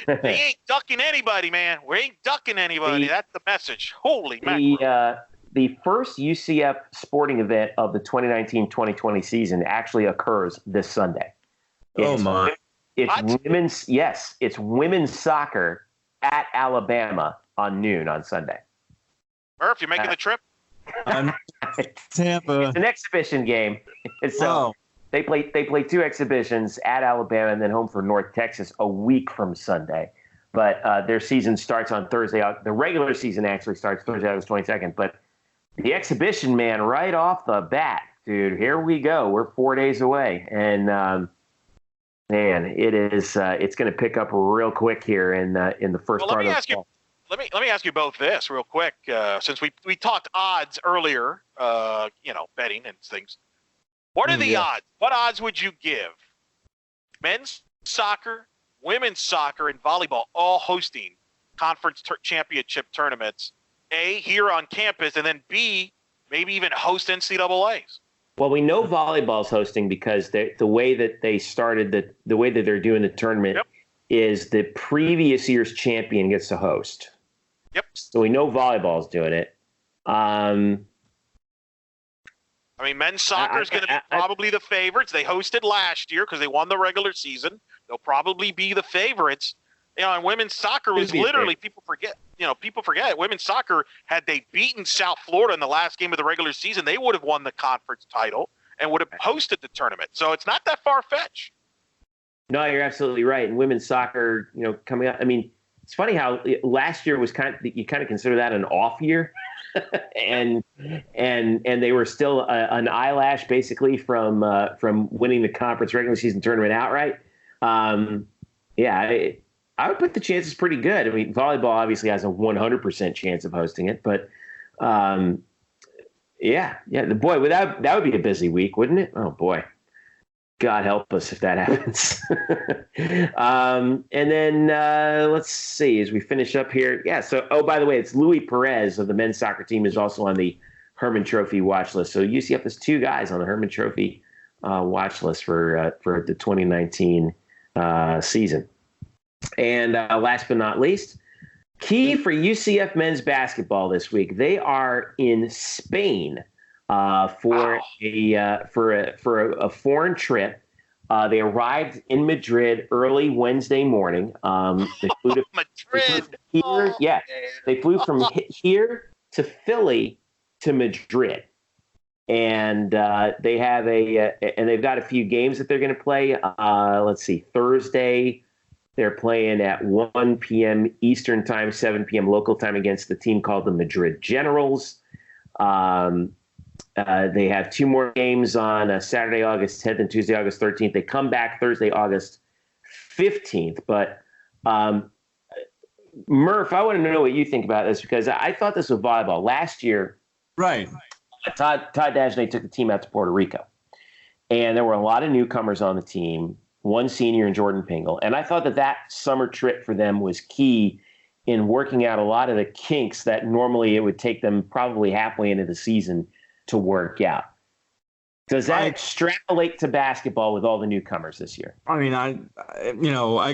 they ain't ducking anybody, man. We ain't ducking anybody. That's the message. Holy mackerel. The first UCF sporting event of the 2019-2020 season actually occurs this Sunday. It's women's soccer at Alabama on noon on Sunday. Murph, you making the trip? Tampa. It's an exhibition game. So they play 2 exhibitions at Alabama and then home for North Texas a week from Sunday. But their season starts on Thursday. The regular season actually starts Thursday, August 22nd. But the exhibition, man, right off the bat, dude, here we go. We're 4 days away. And, man, it's going to pick up real quick here in the first part of the fall. Let me ask you both this real quick, since we talked odds earlier, betting and things. What are the odds? What odds would you give men's soccer, women's soccer, and volleyball all hosting conference championship tournaments? A, here on campus, and then B, maybe even host NCAAs. Well, we know volleyball's hosting because the way that they started the way that they're doing the tournament is the previous year's champion gets to host. Yep. So we know volleyball's doing it. Men's soccer is going to be probably the favorites. They hosted last year because they won the regular season. They'll probably be the favorites. And women's soccer was literally, people forget women's soccer, had they beaten South Florida in the last game of the regular season, they would have won the conference title and would have hosted the tournament. So it's not that far-fetched. No, you're absolutely right. And women's soccer, coming up, it's funny how last year was you kind of consider that an off year and they were still an eyelash basically from winning the conference regular season tournament outright. I would put the chances pretty good. I mean, volleyball obviously has a 100% chance of hosting it, but boy, that would be a busy week, wouldn't it? Oh boy, God help us if that happens. And then let's see as we finish up here. Yeah. So, by the way, it's Louis Perez of the men's soccer team is also on the Herman Trophy watch list. So UCF has two guys on the Herman Trophy watch list for the 2019 season. And last but not least, key for UCF men's basketball this week. They are in Spain for a foreign trip. They arrived in Madrid early Wednesday morning. They flew to Madrid. They flew from here to Philly to Madrid, and they have and they've got a few games that they're going to play. Let's see, Thursday. They're playing at 1 p.m. Eastern time, 7 p.m. local time against the team called the Madrid Generals. They have two more games on Saturday, August 10th and Tuesday, August 13th. They come back Thursday, August 15th. But Murph, I want to know what you think about this because I thought this was volleyball. Last year, right? Todd Dagenais took the team out to Puerto Rico. And there were a lot of newcomers on the team. One senior in Jordan Pingle. And I thought that summer trip for them was key in working out a lot of the kinks that normally it would take them probably halfway into the season to work out. Does that extrapolate to basketball with all the newcomers this year? I mean, I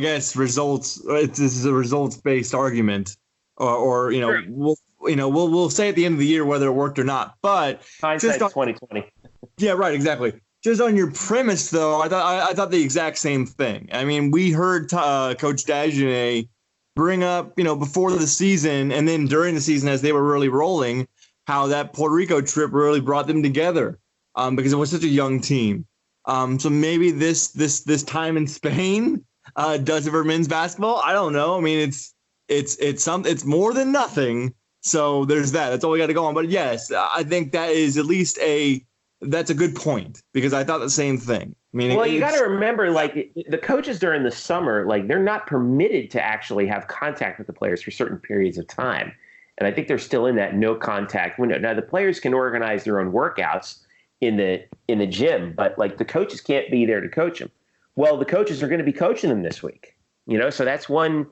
guess results. This is a results-based argument, or sure. We'll say at the end of the year whether it worked or not. But hindsight's 2020. Yeah, right. Exactly. Just on your premise, though, I thought the exact same thing. I mean, we heard Coach Dagenais bring up, before the season and then during the season as they were really rolling, how that Puerto Rico trip really brought them together because it was such a young team. So maybe this time in Spain does it for men's basketball. I don't know. I mean, it's more than nothing. So there's that. That's all we got to go on. But yes, I think that is at least that's a good point because I thought the same thing. Well, you got to remember, like the coaches during the summer, like they're not permitted to actually have contact with the players for certain periods of time. And I think they're still in that no contact window. Now the players can organize their own workouts in the gym, but like the coaches can't be there to coach them. Well, the coaches are going to be coaching them this week, so that's one,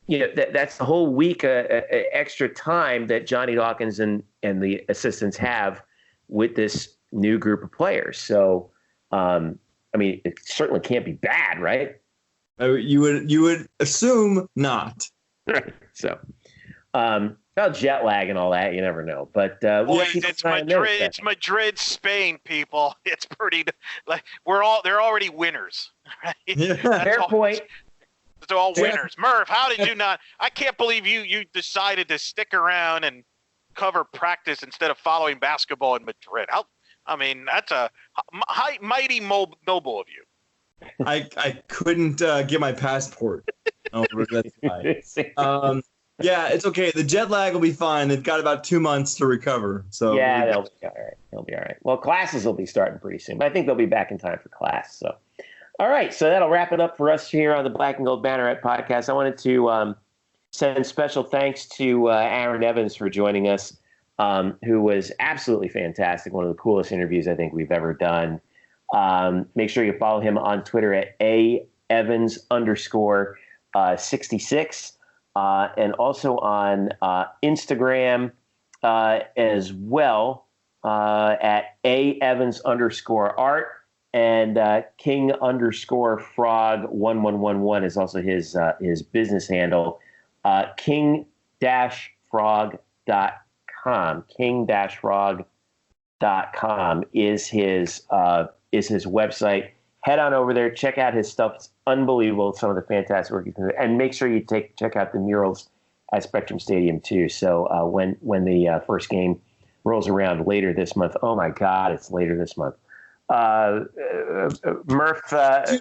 that's the whole week extra time that Johnny Dawkins and the assistants have with this new group of players. So, I mean, it certainly can't be bad, right? You would assume not. Right. So, about jet lag and all that, you never know. But it's Madrid. It's Madrid, Spain, people. It's pretty like they're already winners. Right? Yeah. Fair point. They're all winners. Murph, how did you not? I can't believe you decided to stick around and cover practice instead of following basketball in Madrid. That's a mighty noble of you. I couldn't get my passport. Oh, that's fine. Yeah, it's okay. The jet lag will be fine. They've got about 2 months to recover. So yeah, they'll be all right. They'll be all right. Well, classes will be starting pretty soon, but I think they'll be back in time for class. So, all right. So that'll wrap it up for us here on the Black and Gold Banneret podcast. I wanted to send special thanks to Aaron Evans for joining us. Who was absolutely fantastic. One of the coolest interviews I think we've ever done. Make sure you follow him on Twitter at @Evans_66 and also on Instagram as well at @Evans_art and King_Frog1111 is also his business handle. King-Frog.com. King-Frog.com is his website. Head on over there, check out his stuff. It's unbelievable, some of the fantastic work he's doing. And make sure you check out the murals at Spectrum Stadium too. So when the first game rolls around later this month, oh my God, it's later this month. Murph,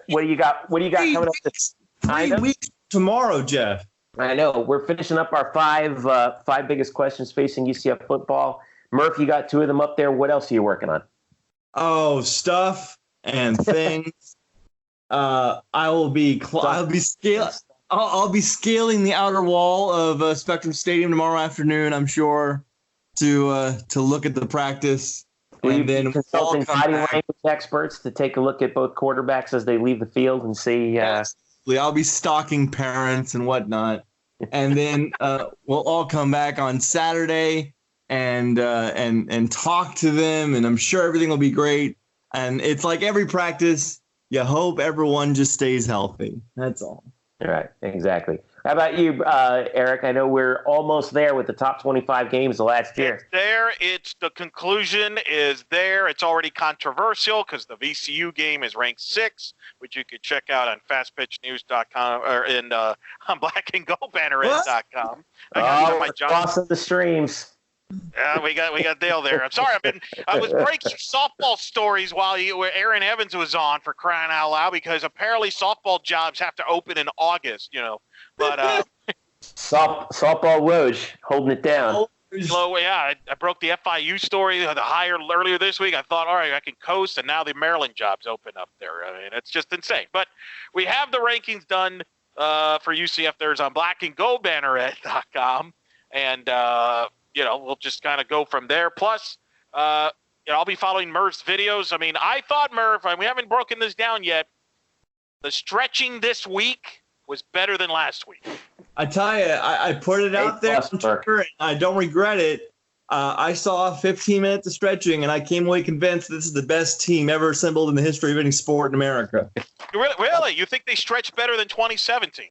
what do you got coming up this 3 weeks tomorrow, Jeff? I know. We're finishing up our five biggest questions facing UCF football. Murph, you got 2 of them up there. What else are you working on? Oh, stuff and things. I'll be scaling the outer wall of Spectrum Stadium tomorrow afternoon, I'm sure, to look at the practice. Will you And then be consulting body language experts to take a look at both quarterbacks as they leave the field and see? I'll be stalking parents and whatnot, and then we'll all come back on Saturday and talk to them, and I'm sure everything will be great. And it's like every practice, you hope everyone just stays healthy. That's all. All right, exactly. How about you, Eric? I know we're almost there with the top 25 games of last year. It's there. It's the conclusion is there. It's already controversial because the VCU game is ranked 6, which you could check out on fastpitchnews.com or on blackandgoldbanneret.com. Loss of the streams. Yeah, we got Dale there. I'm sorry, I was breaking softball stories while Aaron Evans was on, for crying out loud, because apparently softball jobs have to open in August, But softball Woj holding it down. I broke the FIU story, the hire earlier this week. I thought, all right, I can coast, and now the Maryland jobs open up there. I mean, it's just insane. But we have the rankings done for UCF. There's on blackandgoldbanneret.com, and we'll just kind of go from there. Plus, I'll be following Murph's videos. I mean, I thought, Murph, we haven't broken this down yet, the stretching this week was better than last week. I tell you, I put it out there on Twitter, and I don't regret it. I saw 15 minutes of stretching, and I came away convinced this is the best team ever assembled in the history of any sport in America. Really? You think they stretched better than 2017?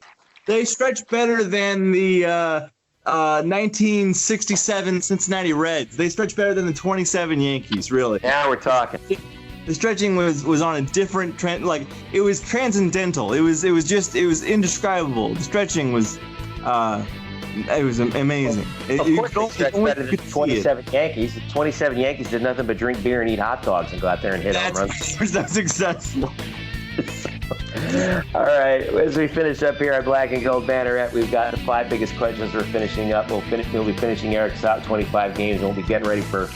They stretched better than the 1967 Cincinnati Reds. They stretched better than the 27 Yankees, really. Now we're talking. The stretching was on a different trend. Like, it was transcendental. It was indescribable. The stretching was amazing. Of course they stretched better than the 27 Yankees. The 27 Yankees did nothing but drink beer and eat hot dogs and go out there and hit home runs. That's successful. All right, as we finish up here at Black and Gold Banneret, we've got the 5 biggest questions we're finishing up. We'll be finishing Eric's top 25 games, and we'll be getting ready for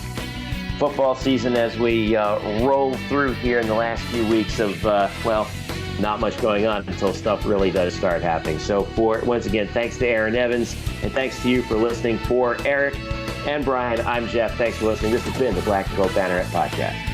football season as we roll through here in the last few weeks of, not much going on until stuff really does start happening. So once again, thanks to Aaron Evans, and thanks to you for listening. For Eric and Brian, I'm Jeff. Thanks for listening. This has been the Black and Gold Banneret Podcast.